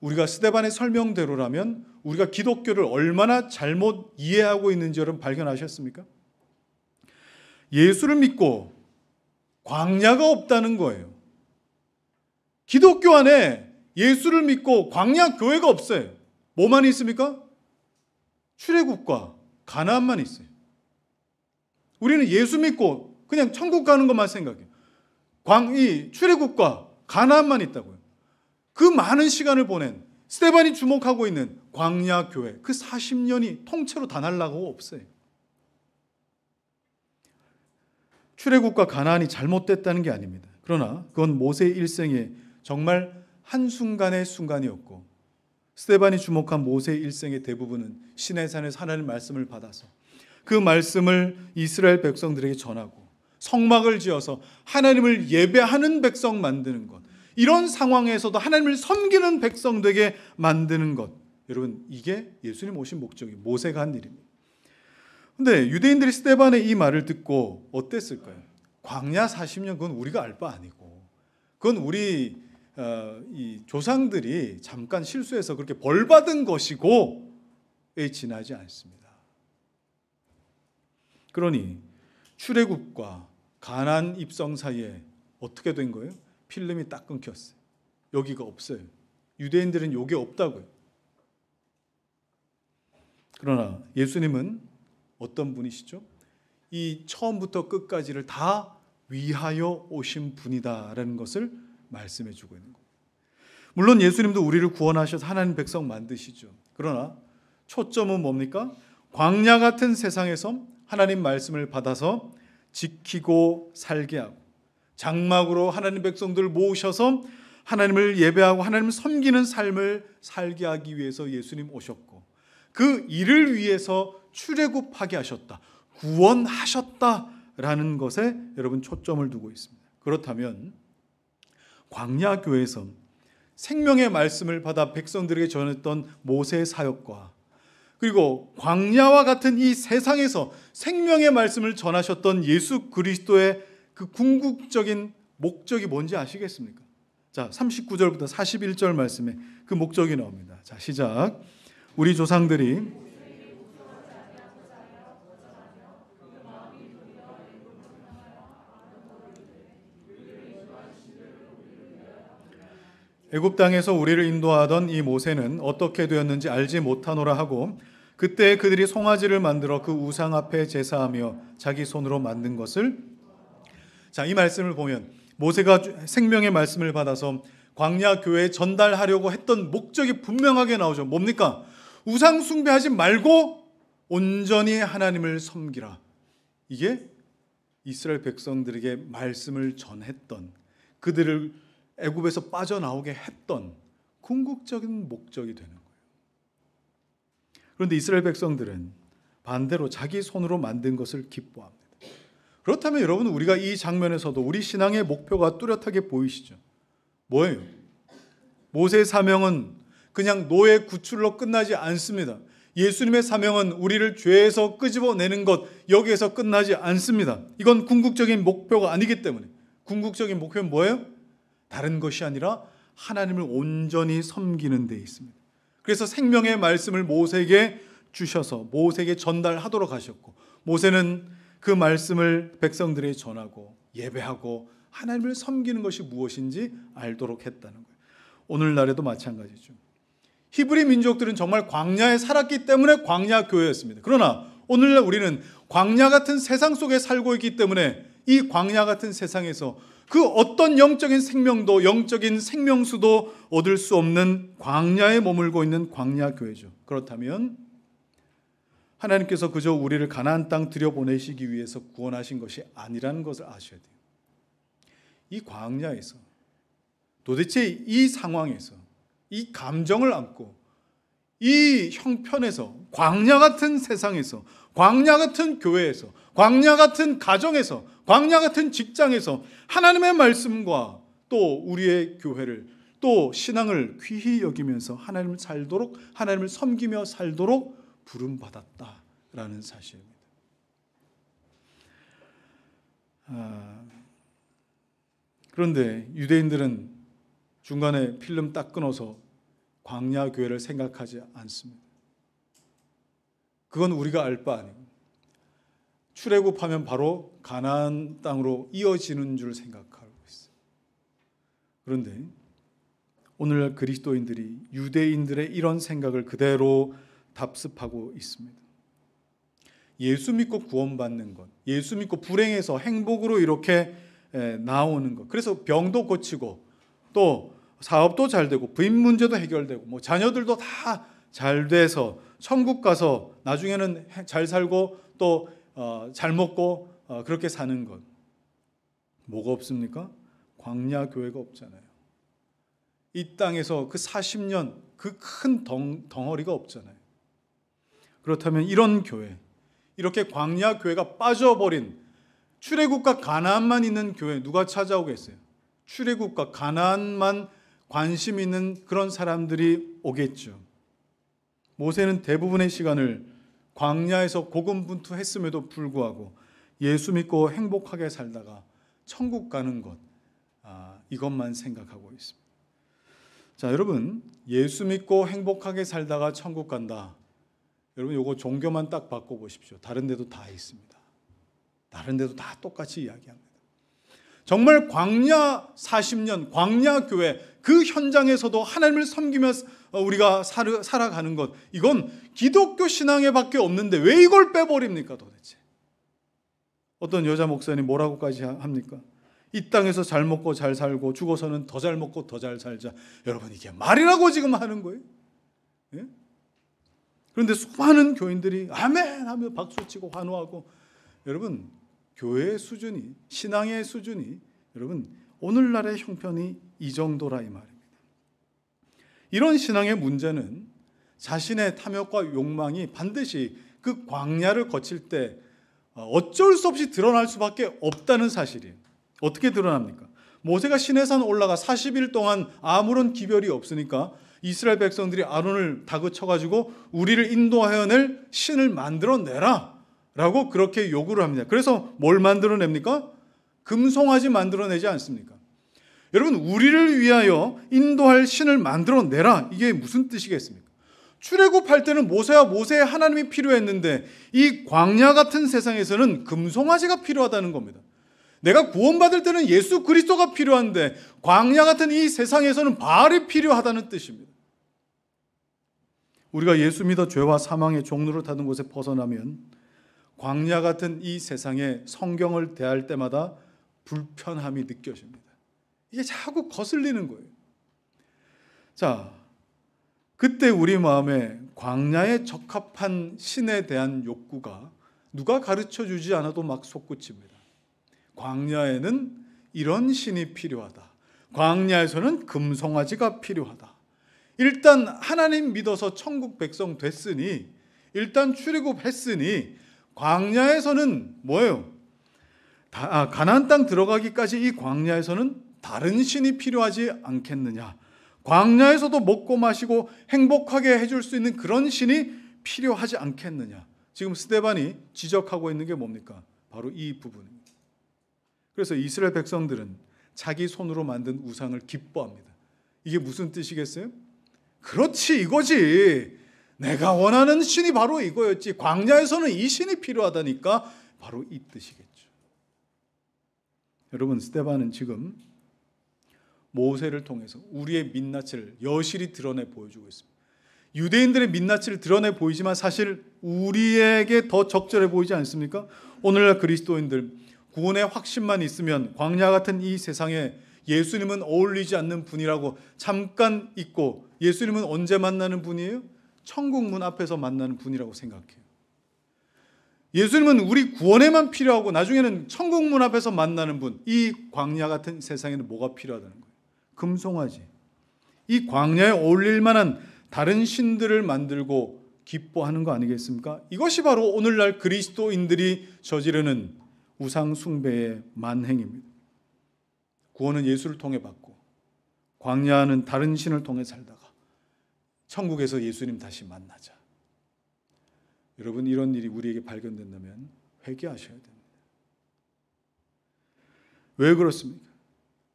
우리가 스데반의 설명대로라면 우리가 기독교를 얼마나 잘못 이해하고 있는지 여러분 발견하셨습니까? 예수를 믿고 광야가 없다는 거예요. 기독교 안에 예수를 믿고 광야 교회가 없어요. 뭐만 있습니까? 출애굽과 가나안만 있어요. 우리는 예수 믿고 그냥 천국 가는 것만 생각해요. 이 출애굽과 가나안만 있다고요. 그 많은 시간을 보낸 스데반이 주목하고 있는 광야 교회, 그 40년이 통째로 다 날아가고 없어요. 출애굽과 가나안이 잘못됐다는 게 아닙니다. 그러나 그건 모세의 일생에 정말 한순간의 순간이었고, 스데반이 주목한 모세의 일생의 대부분은 시내산에서 하나님의 말씀을 받아서 그 말씀을 이스라엘 백성들에게 전하고 성막을 지어서 하나님을 예배하는 백성 만드는 것, 이런 상황에서도 하나님을 섬기는 백성 되게 만드는 것, 여러분 이게 예수님 오신 목적이 모세가 한 일입니다. 그런데 유대인들이 스데반의 이 말을 듣고 어땠을까요? 광야 40년 그건 우리가 알 바 아니고, 그건 우리 이 조상들이 잠깐 실수해서 그렇게 벌받은 것이고에 지나지 않습니다. 그러니 출애굽과 가나안 입성 사이에 어떻게 된 거예요? 필름이 딱 끊겼어요. 여기가 없어요. 유대인들은 여기 없다고요. 그러나 예수님은 어떤 분이시죠? 이 처음부터 끝까지를 다 위하여 오신 분이다라는 것을 말씀해 주고 있는 거예요. 물론 예수님도 우리를 구원하셔서 하나님 백성 만드시죠. 그러나 초점은 뭡니까? 광야 같은 세상에서 하나님 말씀을 받아서 지키고 살게 하고, 장막으로 하나님 백성들을 모으셔서 하나님을 예배하고 하나님을 섬기는 삶을 살게 하기 위해서 예수님 오셨고, 그 일을 위해서 출애굽하게 하셨다, 구원하셨다라는 것에 여러분 초점을 두고 있습니다. 그렇다면 광야 교회에서 생명의 말씀을 받아 백성들에게 전했던 모세의 사역과, 그리고 광야와 같은 이 세상에서 생명의 말씀을 전하셨던 예수 그리스도의 그 궁극적인 목적이 뭔지 아시겠습니까? 자, 39절부터 41절 말씀에 그 목적이 나옵니다. 자, 시작. 우리 조상들이 애굽 땅에서 우리를 인도하던 이 모세는 어떻게 되었는지 알지 못하노라 하고, 그때 그들이 송아지를 만들어 그 우상 앞에 제사하며 자기 손으로 만든 것을, 자, 이 말씀을 보면 모세가 생명의 말씀을 받아서 광야 교회에 전달하려고 했던 목적이 분명하게 나오죠. 뭡니까? 우상 숭배하지 말고 온전히 하나님을 섬기라. 이게 이스라엘 백성들에게 말씀을 전했던, 그들을 애굽에서 빠져나오게 했던 궁극적인 목적이 되는 거예요. 그런데 이스라엘 백성들은 반대로 자기 손으로 만든 것을 기뻐합니다. 그렇다면 여러분, 우리가 이 장면에서도 우리 신앙의 목표가 뚜렷하게 보이시죠? 뭐예요? 모세의 사명은 그냥 노예 구출로 끝나지 않습니다. 예수님의 사명은 우리를 죄에서 끄집어내는 것, 여기에서 끝나지 않습니다. 이건 궁극적인 목표가 아니기 때문에. 궁극적인 목표는 뭐예요? 다른 것이 아니라 하나님을 온전히 섬기는 데 있습니다. 그래서 생명의 말씀을 모세에게 주셔서 모세에게 전달하도록 하셨고, 모세는 그 말씀을 백성들에게 전하고 예배하고 하나님을 섬기는 것이 무엇인지 알도록 했다는 거예요. 오늘날에도 마찬가지죠. 히브리 민족들은 정말 광야에 살았기 때문에 광야 교회였습니다. 그러나 오늘날 우리는 광야 같은 세상 속에 살고 있기 때문에 이 광야 같은 세상에서 그 어떤 영적인 생명도, 영적인 생명수도 얻을 수 없는 광야에 머물고 있는 광야 교회죠. 그렇다면 하나님께서 그저 우리를 가나안 땅 들여보내시기 위해서 구원하신 것이 아니라는 것을 아셔야 돼요. 이 광야에서, 도대체 이 상황에서, 이 감정을 안고 이 형편에서, 광야 같은 세상에서, 광야 같은 교회에서, 광야 같은 가정에서, 광야 같은 직장에서 하나님의 말씀과 또 우리의 교회를, 또 신앙을 귀히 여기면서 하나님을 살도록, 하나님을 섬기며 살도록 부름받았다. 라는 사실입니다. 그런데 유대인들은 중간에 필름 딱 끊어서 광야 교회를 생각하지 않습니다. 그건 우리가 알 바 아니고 출애굽하면 바로 가나안 땅으로 이어지는 줄 생각하고 있어요. 그런데 오늘날 그리스도인들이 유대인들의 이런 생각을 그대로 답습하고 있습니다. 예수 믿고 구원받는 것, 예수 믿고 불행해서 행복으로 이렇게 나오는 것, 그래서 병도 고치고 또 사업도 잘 되고 부인 문제도 해결되고 뭐 자녀들도 다 잘 돼서 천국 가서 나중에는 잘 살고 또 잘 먹고 그렇게 사는 것, 뭐가 없습니까? 광야 교회가 없잖아요. 이 땅에서 그 40년 그 큰 덩어리가 없잖아요. 그렇다면 이런 교회, 이렇게 광야 교회가 빠져버린 출애굽과 가나안만 있는 교회 누가 찾아오겠어요? 출애굽과 가나안만 관심 있는 그런 사람들이 오겠죠. 모세는 대부분의 시간을 광야에서 고군분투했음에도 불구하고 예수 믿고 행복하게 살다가 천국 가는 것, 이것만 생각하고 있습니다. 자, 여러분, 예수 믿고 행복하게 살다가 천국 간다. 여러분, 요거 종교만 딱 바꿔보십시오. 다른 데도 다 있습니다. 다른 데도 다 똑같이 이야기합니다. 정말 광야 40년, 광야 교회 그 현장에서도 하나님을 섬기면서 우리가 살아가는 것, 이건 기독교 신앙에 밖에 없는데 왜 이걸 빼버립니까 도대체? 어떤 여자 목사님 뭐라고까지 합니까? 이 땅에서 잘 먹고 잘 살고 죽어서는 더 잘 먹고 더 잘 살자. 여러분, 이게 말이라고 지금 하는 거예요? 예? 그런데 수많은 교인들이 아멘 하며 박수치고 환호하고, 여러분, 교회의 수준이, 신앙의 수준이, 여러분, 오늘날의 형편이 이 정도라 이 말입니다. 이런 신앙의 문제는 자신의 탐욕과 욕망이 반드시 그 광야를 거칠 때 어쩔 수 없이 드러날 수밖에 없다는 사실이에요. 어떻게 드러납니까? 모세가 시내산 올라가 40일 동안 아무런 기별이 없으니까 이스라엘 백성들이 아론을 다그쳐가지고 우리를 인도하여 낼 신을 만들어내라 라고 그렇게 요구를 합니다. 그래서 뭘 만들어냅니까? 금송아지 만들어내지 않습니까? 여러분, 우리를 위하여 인도할 신을 만들어내라, 이게 무슨 뜻이겠습니까? 출애굽할 때는 모세와 모세의 하나님이 필요했는데 이 광야 같은 세상에서는 금송아지가 필요하다는 겁니다. 내가 구원받을 때는 예수 그리스도가 필요한데 광야 같은 이 세상에서는 바알이 필요하다는 뜻입니다. 우리가 예수 믿어 죄와 사망의 종로를 타는 곳에 벗어나면 광야 같은 이 세상에 성경을 대할 때마다 불편함이 느껴집니다. 이게 자꾸 거슬리는 거예요. 자, 그때 우리 마음에 광야에 적합한 신에 대한 욕구가 누가 가르쳐 주지 않아도 막 솟구칩니다. 광야에는 이런 신이 필요하다. 광야에서는 금송아지가 필요하다. 일단 하나님 믿어서 천국 백성 됐으니, 일단 출애굽했으니 광야에서는 뭐예요? 가나안 땅 들어가기까지 이 광야에서는 다른 신이 필요하지 않겠느냐. 광야에서도 먹고 마시고 행복하게 해줄 수 있는 그런 신이 필요하지 않겠느냐. 지금 스데반이 지적하고 있는 게 뭡니까? 바로 이 부분입니다. 그래서 이스라엘 백성들은 자기 손으로 만든 우상을 기뻐합니다. 이게 무슨 뜻이겠어요? 그렇지, 이거지. 내가 원하는 신이 바로 이거였지. 광야에서는 이 신이 필요하다니까 바로 이 뜻이겠죠. 여러분, 스데반은 지금 모세를 통해서 우리의 민낯을 여실히 드러내 보여주고 있습니다. 유대인들의 민낯을 드러내 보이지만 사실 우리에게 더 적절해 보이지 않습니까? 오늘날 그리스도인들 구원의 확신만 있으면 광야 같은 이 세상에 예수님은 어울리지 않는 분이라고 잠깐 잊고, 예수님은 언제 만나는 분이에요? 천국 문 앞에서 만나는 분이라고 생각해요. 예수님은 우리 구원에만 필요하고 나중에는 천국 문 앞에서 만나는 분. 이 광야 같은 세상에는 뭐가 필요하다는 거예요? 금송아지. 이 광야에 어울릴 만한 다른 신들을 만들고 기뻐하는 거 아니겠습니까? 이것이 바로 오늘날 그리스도인들이 저지르는 우상 숭배의 만행입니다. 구원은 예수를 통해 받고 광야는 다른 신을 통해 살다가 천국에서 예수님 다시 만나자. 여러분, 이런 일이 우리에게 발견된다면 회개하셔야 됩니다. 왜 그렇습니까?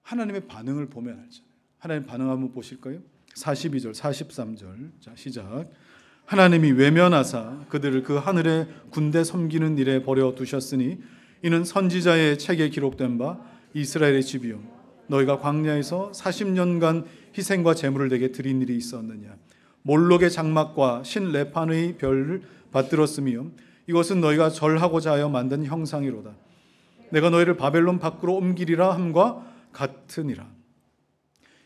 하나님의 반응을 보면 알잖아요. 하나님 반응 한번 보실까요? 42절, 43절. 자, 시작. 하나님이 외면하사 그들을 그 하늘의 군대 섬기는 일에 버려 두셨으니 이는 선지자의 책에 기록된 바 이스라엘의 집이요 너희가 광야에서 40년간 희생과 제물을 내게 드린 일이 있었느냐. 몰록의 장막과 신 레판의 별을 받들었으며 이것은 너희가 절하고자 하여 만든 형상이로다. 내가 너희를 바벨론 밖으로 옮기리라 함과 같으니라.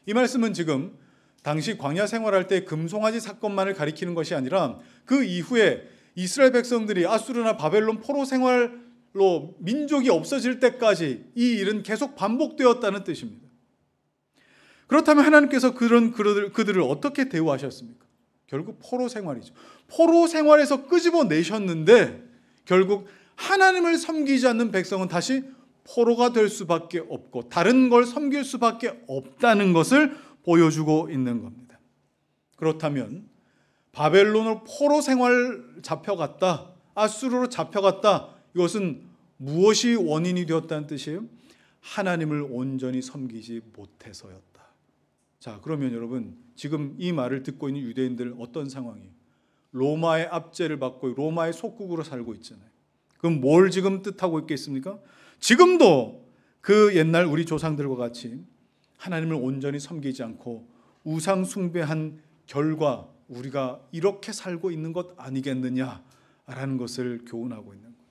이 말씀은 지금 당시 광야 생활할 때 금송아지 사건만을 가리키는 것이 아니라 그 이후에 이스라엘 백성들이 아수르나 바벨론 포로 생활로 민족이 없어질 때까지 이 일은 계속 반복되었다는 뜻입니다. 그렇다면 하나님께서 그들을 어떻게 대우하셨습니까? 결국 포로 생활이죠. 포로 생활에서 끄집어내셨는데 결국 하나님을 섬기지 않는 백성은 다시 포로가 될 수밖에 없고 다른 걸 섬길 수밖에 없다는 것을 보여주고 있는 겁니다. 그렇다면 바벨론으로 포로 생활 잡혀갔다, 아수르로 잡혀갔다, 이것은 무엇이 원인이 되었다는 뜻이에요? 하나님을 온전히 섬기지 못해서였다. 자, 그러면 여러분, 지금 이 말을 듣고 있는 유대인들 어떤 상황이에요? 로마의 압제를 받고 로마의 속국으로 살고 있잖아요. 그럼 뭘 지금 뜻하고 있겠습니까? 지금도 그 옛날 우리 조상들과 같이 하나님을 온전히 섬기지 않고 우상 숭배한 결과 우리가 이렇게 살고 있는 것 아니겠느냐라는 것을 교훈하고 있는 거예요.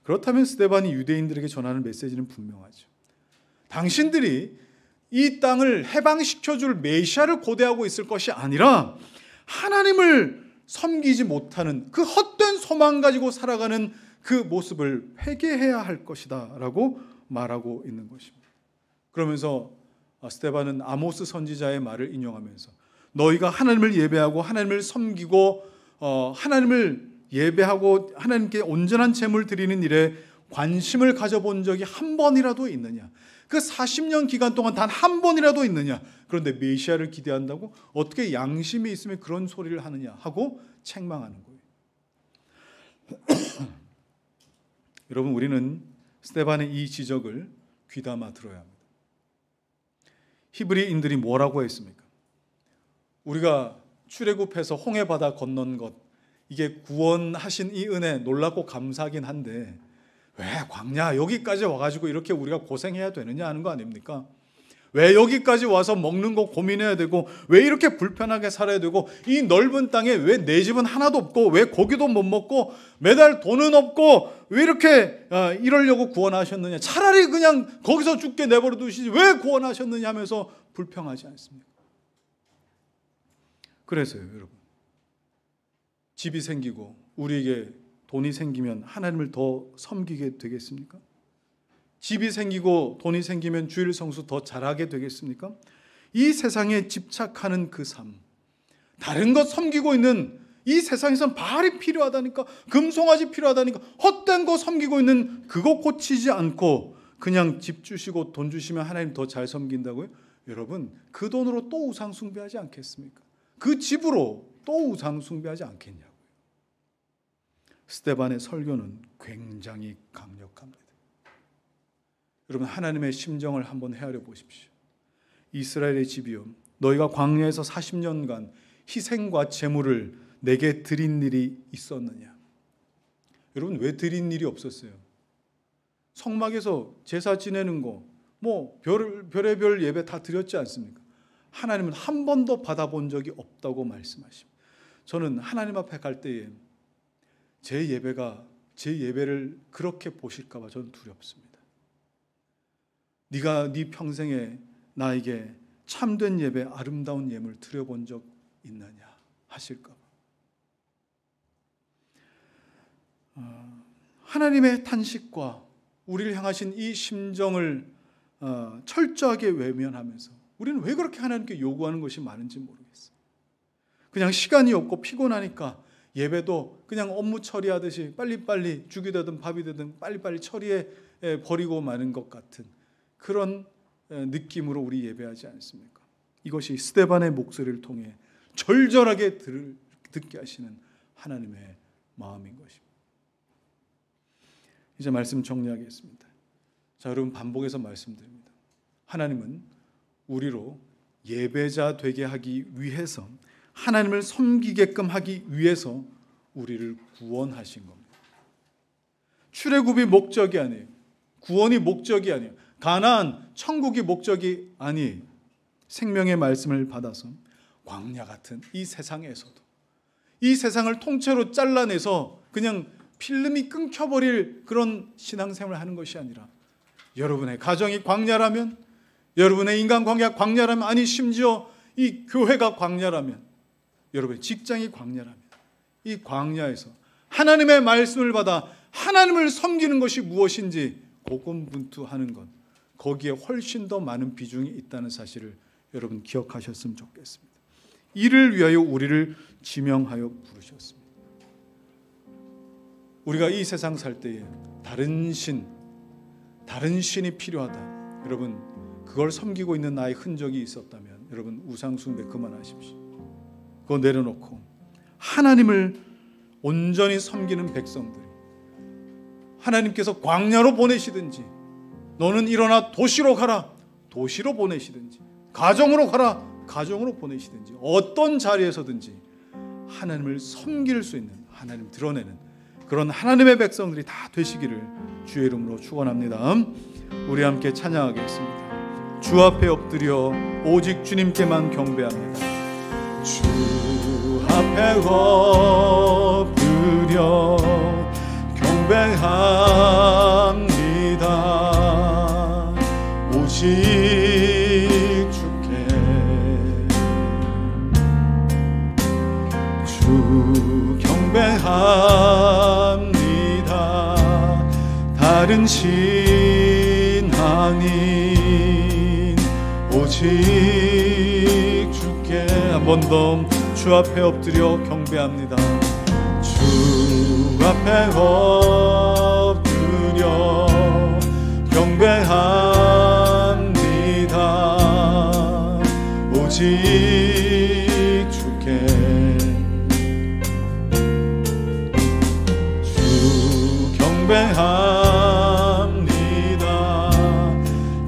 그렇다면 스데반이 유대인들에게 전하는 메시지는 분명하죠. 당신들이 이 땅을 해방시켜줄 메시아를 고대하고 있을 것이 아니라 하나님을 섬기지 못하는 그 헛된 소망 가지고 살아가는 그 모습을 회개해야 할 것이다 라고 말하고 있는 것입니다. 그러면서 스데반은 아모스 선지자의 말을 인용하면서 너희가 하나님을 예배하고 하나님을 섬기고 하나님을 예배하고 하나님께 온전한 제물 드리는 일에 관심을 가져본 적이 한 번이라도 있느냐? 그 40년 기간 동안 단 한 번이라도 있느냐? 그런데 메시아를 기대한다고 어떻게 양심이 있으면 그런 소리를 하느냐 하고 책망하는 거예요. 여러분, 우리는 스데반의 이 지적을 귀담아 들어야 합니다. 히브리인들이 뭐라고 했습니까? 우리가 출애굽해서 홍해 바다 건넌 것, 이게 구원하신 이 은혜 놀랍고 감사하긴 한데 왜 광야 여기까지 와가지고 이렇게 우리가 고생해야 되느냐 하는 거 아닙니까? 왜 여기까지 와서 먹는 거 고민해야 되고 왜 이렇게 불편하게 살아야 되고 이 넓은 땅에 왜 내 집은 하나도 없고 왜 고기도 못 먹고 매달 돈은 없고 왜 이렇게 이러려고 구원하셨느냐, 차라리 그냥 거기서 죽게 내버려 두시지 왜 구원하셨느냐 하면서 불평하지 않습니까? 그래서요, 여러분, 집이 생기고 우리에게 돈이 생기면 하나님을 더 섬기게 되겠습니까? 집이 생기고 돈이 생기면 주일 성수 더 잘하게 되겠습니까? 이 세상에 집착하는 그 삶, 다른 것 섬기고 있는 이 세상에선 바알이 필요하다니까, 금송아지 필요하다니까, 헛된 거 섬기고 있는 그거 고치지 않고 그냥 집 주시고 돈 주시면 하나님 더 잘 섬긴다고요? 여러분, 그 돈으로 또 우상 숭배하지 않겠습니까? 그 집으로 또 우상 숭배하지 않겠냐고요. 스데반의 설교는 굉장히 강력합니다. 여러분, 하나님의 심정을 한번 헤아려 보십시오. 이스라엘의 집이요, 너희가 광야에서 40년간 희생과 제물을 내게 드린 일이 있었느냐? 여러분, 왜 드린 일이 없었어요? 성막에서 제사 지내는 거, 별의별 예배 다 드렸지 않습니까? 하나님은 한 번도 받아본 적이 없다고 말씀하십니다. 저는 하나님 앞에 갈 때에 제 예배를 그렇게 보실까 봐 저는 두렵습니다. 네가 네 평생에 나에게 참된 예배, 아름다운 예물 드려본 적 있느냐 하실까 봐. 하나님의 탄식과 우리를 향하신 이 심정을 철저하게 외면하면서 우리는 왜 그렇게 하나님께 요구하는 것이 많은지 모르겠어요. 그냥 시간이 없고 피곤하니까 예배도 그냥 업무 처리하듯이 빨리빨리 죽이 되든 밥이 되든 빨리빨리 처리해 버리고 마는 것 같은 그런 느낌으로 우리 예배하지 않습니까? 이것이 스데반의 목소리를 통해 절절하게 듣게 하시는 하나님의 마음인 것입니다. 이제 말씀 정리하겠습니다. 자, 여러분, 반복해서 말씀드립니다. 하나님은 우리로 예배자 되게 하기 위해서, 하나님을 섬기게끔 하기 위해서 우리를 구원하신 겁니다. 출애굽이 목적이 아니에요. 구원이 목적이 아니에요. 가나안, 천국이 목적이 아니에요. 생명의 말씀을 받아서 광야 같은 이 세상에서도, 이 세상을 통째로 잘라내서 그냥 필름이 끊겨버릴 그런 신앙생활을 하는 것이 아니라, 여러분의 가정이 광야라면, 여러분의 인간 관계가 광야라면, 아니 심지어 이 교회가 광야라면, 여러분의 직장이 광야라면, 이 광야에서 하나님의 말씀을 받아 하나님을 섬기는 것이 무엇인지 고군분투하는 것, 거기에 훨씬 더 많은 비중이 있다는 사실을 여러분 기억하셨으면 좋겠습니다. 이를 위하여 우리를 지명하여 부르셨습니다. 우리가 이 세상 살 때에 다른 신이 필요하다. 여러분, 그걸 섬기고 있는 나의 흔적이 있었다면 여러분 우상 숭배 그만하십시오. 그거 내려놓고 하나님을 온전히 섬기는 백성들이, 하나님께서 광야로 보내시든지, 너는 일어나 도시로 가라, 도시로 보내시든지, 가정으로 가라, 가정으로 보내시든지, 어떤 자리에서든지 하나님을 섬길 수 있는, 하나님 드러내는 그런 하나님의 백성들이 다 되시기를 주의 이름으로 축원합니다. 우리 함께 찬양하겠습니다. 주 앞에 엎드려 오직 주님께만 경배합니다. 주 앞에 엎드려 경배합니다. 오직 주께 주 경배합니다. 다른 신 아닌 오직 주께. 한 번 더 주 앞에 엎드려 경배합니다. 주 앞에 엎드려 경배합니다. 오직 주께 주 경배합니다.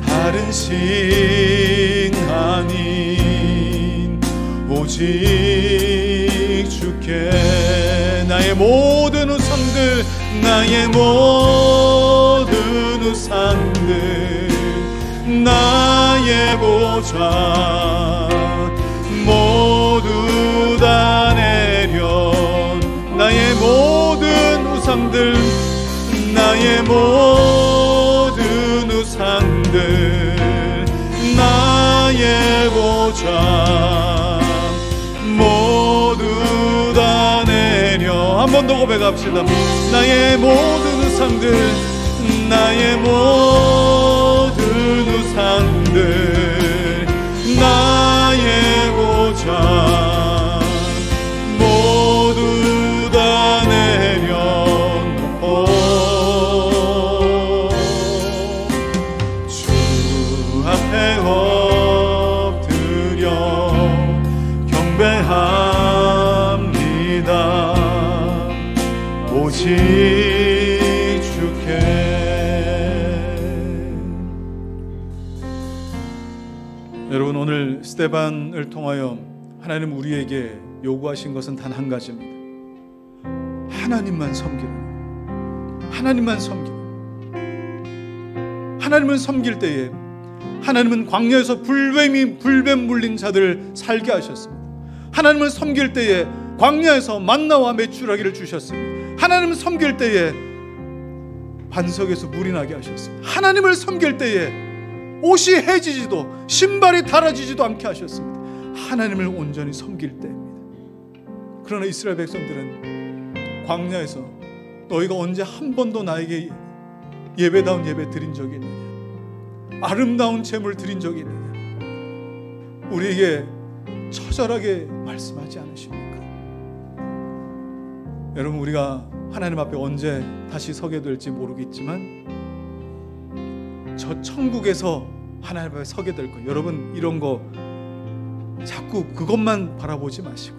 다른 신 아닌 오직 주께. 나의 모든 우상들, 나의 모든 우상들, 나의 보좌 모두 다 내려, 나의 모든 우상들, 나의 모든 우상들, 나의 보좌 모두 다 내려. 한 번 더 고백합시다. 나의 모든 우상들, 나의 모든 우상들, 나의 보좌 모두 다 내려놓고 주 앞에 엎드려 경배합니다. 오직 주께. 여러분, 오늘 스데반을 통하여 하나님 우리에게 요구하신 것은 단 한 가지입니다. 하나님만 섬기라. 하나님만 섬기라. 하나님을 섬길 때에 하나님은 광야에서 불뱀 물린 자들을 살게 하셨습니다. 하나님을 섬길 때에 광야에서 만나와 메추라기를 주셨습니다. 하나님을 섬길 때에 반석에서 물이 나게 하셨습니다. 하나님을 섬길 때에 옷이 해지지도 신발이 닳아지지도 않게 하셨습니다. 하나님을 온전히 섬길 때입니다. 그러나 이스라엘 백성들은 광야에서 너희가 언제 한 번도 나에게 예배다운 예배 드린 적이 있느냐, 아름다운 제물 드린 적이 있느냐, 우리에게 처절하게 말씀하지 않으십니까? 여러분, 우리가 하나님 앞에 언제 다시 서게 될지 모르겠지만 저 천국에서 하나님 앞에 서게 될 거예요. 여러분, 이런 거 자꾸 그것만 바라보지 마시고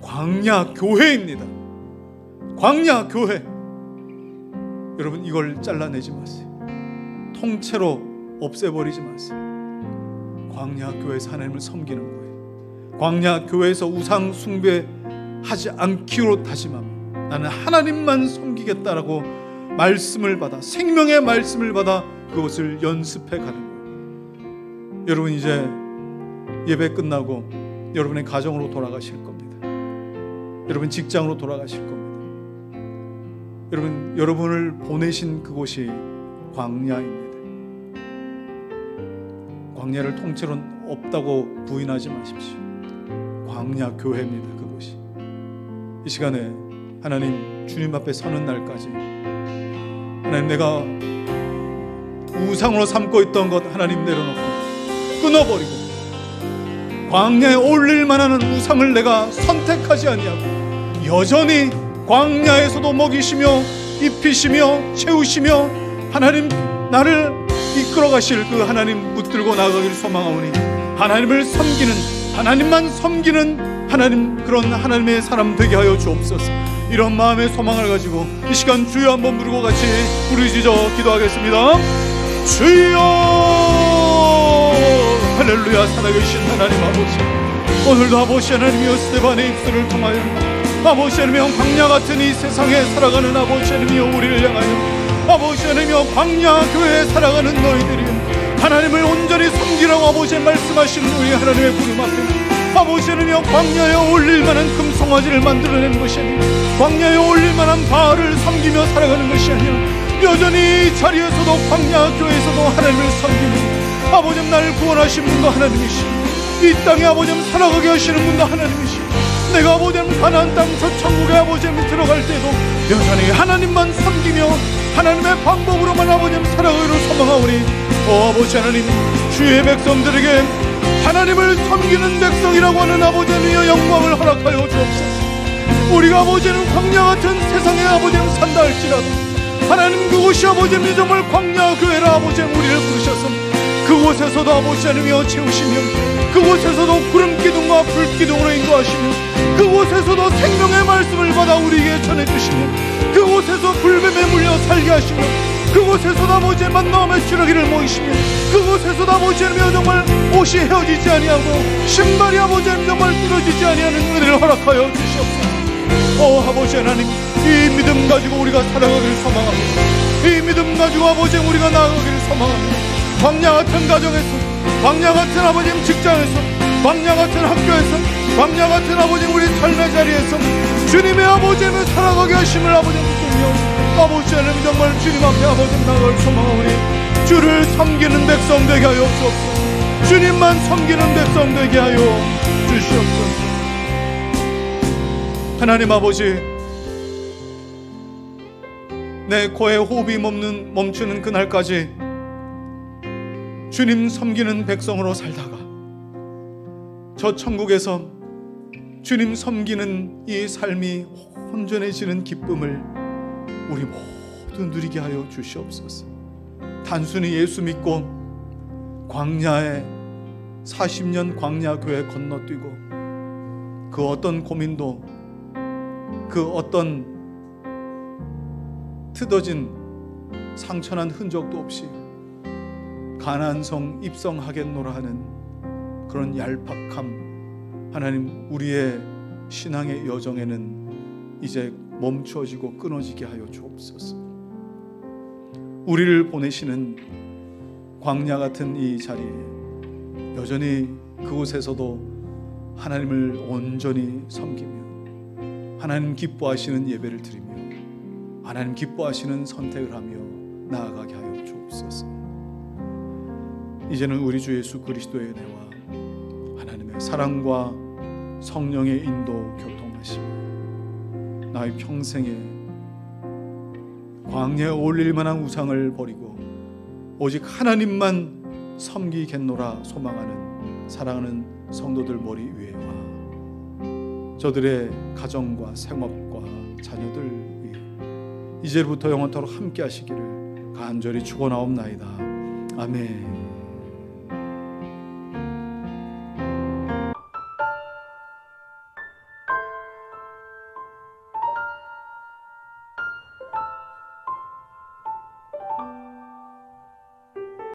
광야 교회입니다. 광야 교회, 여러분 이걸 잘라내지 마세요. 통째로 없애버리지 마세요. 광야 교회에서 하나님을 섬기는 거예요. 광야 교회에서 우상 숭배하지 않기로 다짐하며 나는 하나님만 섬기겠다라고 말씀을 받아, 생명의 말씀을 받아 그것을 연습해 가는 거예요. 여러분 이제 예배 끝나고 여러분의 가정으로 돌아가실 겁니다. 여러분 직장으로 돌아가실 겁니다. 여러분을 보내신 그곳이 광야입니다. 광야를 통째로 없다고 부인하지 마십시오. 광야 교회입니다. 그곳이. 이 시간에 하나님 주님 앞에 서는 날까지 하나님, 내가 우상으로 삼고 있던 것 하나님 내려놓고 끊어버리고 광야에 올릴 만한 우상을 내가 선택하지 아니하고 여전히 광야에서도 먹이시며 입히시며 채우시며 하나님 나를 이끌어 가실 그 하나님 붙들고 나아가기를 소망하오니 하나님을 섬기는, 하나님만 섬기는 하나님, 그런 하나님의 사람 되게 하여 주옵소서. 이런 마음의 소망을 가지고 이 시간 주여 한번 부르고 같이 부르짖어 기도하겠습니다. 주여, 할렐루야. 살아계신 하나님 아버지, 오늘도 아버지 하나님이여 스데반의 입술을 통하여 아버지 하나님이여 광야 같은 이 세상에 살아가는 아버지 하나님이여 우리를 향하여 아버지 하나님이여 광야 교회에 살아가는 너희들이 하나님을 온전히 섬기라고 아버지 말씀하시는 우리 하나님의 부름 앞에 아버지 하나님이여 광야에 올릴 만한 금송아지를 만들어내는 것이 아니라 광야에 올릴 만한 바알을 섬기며 살아가는 것이 아니라 여전히 이 자리에서도 광야 교회에서도 하나님을 섬기는 아버지 나를 구원하신 분도 하나님이시고 이 땅에 아버지 살아가게 하시는 분도 하나님이시고 내가 아버지 가나안 땅 저 천국에 아버지 들어갈 때도 여전히 하나님만 섬기며 하나님의 방법으로만 아버지 살아가기를 소망하오니 아버지 하나님, 주의 백성들에게 하나님을 섬기는 백성이라고 하는 아버지 하나님의 영광을 허락하여 주옵소서. 우리가 아버지는 광야 같은 세상에 아버지 산다 할지라도 하나님 그곳이 아버지 정말 광야 교회라 아버지 우리를 부르셔서 그곳에서도 아버지 하나님이여 채우시며 그곳에서도 구름 기둥과 불 기둥으로 인도하시며 그곳에서도 생명의 말씀을 받아 우리에게 전해주시며 그곳에서 불뱀에 물려 살게 하시며 그곳에서도 아버지의 만나움의 주라기를 모이시며 그곳에서도 아버지 하나님이여 정말 옷이 헤어지지 아니하고 신발이 아버지 하나님 정말 부러지지 아니하는 은혜를 허락하여 주시옵소서. 아버지 하나님, 이 믿음 가지고 우리가 살아가기를 소망합니다. 이 믿음 가지고 아버지 우리가 나아가기를 소망합니다. 광야 같은 가정에서, 광야 같은 아버지 직장에서, 광야 같은 학교에서, 광야 같은 아버지 우리 삶의 자리에서 주님의 아버지를 살아가게 하심을 아버지 믿으며 아버지 하나님 정말 주님 앞에 아버지 나아갈 소망하오니 주를 섬기는 백성 되게 하여 주옵소서. 주님만 섬기는 백성 되게 하여 주시옵소서. 하나님 아버지, 내 코에 호흡이 멈추는 그날까지 주님 섬기는 백성으로 살다가 저 천국에서 주님 섬기는 이 삶이 온전해지는 기쁨을 우리 모두 누리게 하여 주시옵소서. 단순히 예수 믿고 광야에 40년 광야 교회 건너뛰고 그 어떤 고민도 그 어떤 뜯어진 상처난 흔적도 없이 가나안 성 입성하겠노라 하는 그런 얄팍함, 하나님 우리의 신앙의 여정에는 이제 멈추어지고 끊어지게 하여 주옵소서. 우리를 보내시는 광야 같은 이 자리에 여전히 그곳에서도 하나님을 온전히 섬기며 하나님 기뻐하시는 예배를 드리며 하나님 기뻐하시는 선택을 하며 나아가게 하여 주옵소서. 이제는 우리 주 예수 그리스도의 은혜와 하나님의 사랑과 성령의 인도 교통하시며 나의 평생에 광야에 올릴 만한 우상을 버리고 오직 하나님만 섬기겠노라 소망하는 사랑하는 성도들 머리 위에와 저들의 가정과 생업과 자녀들 위에 이제부터 영원토록 함께 하시기를 간절히 축원하옵나이다. 아멘.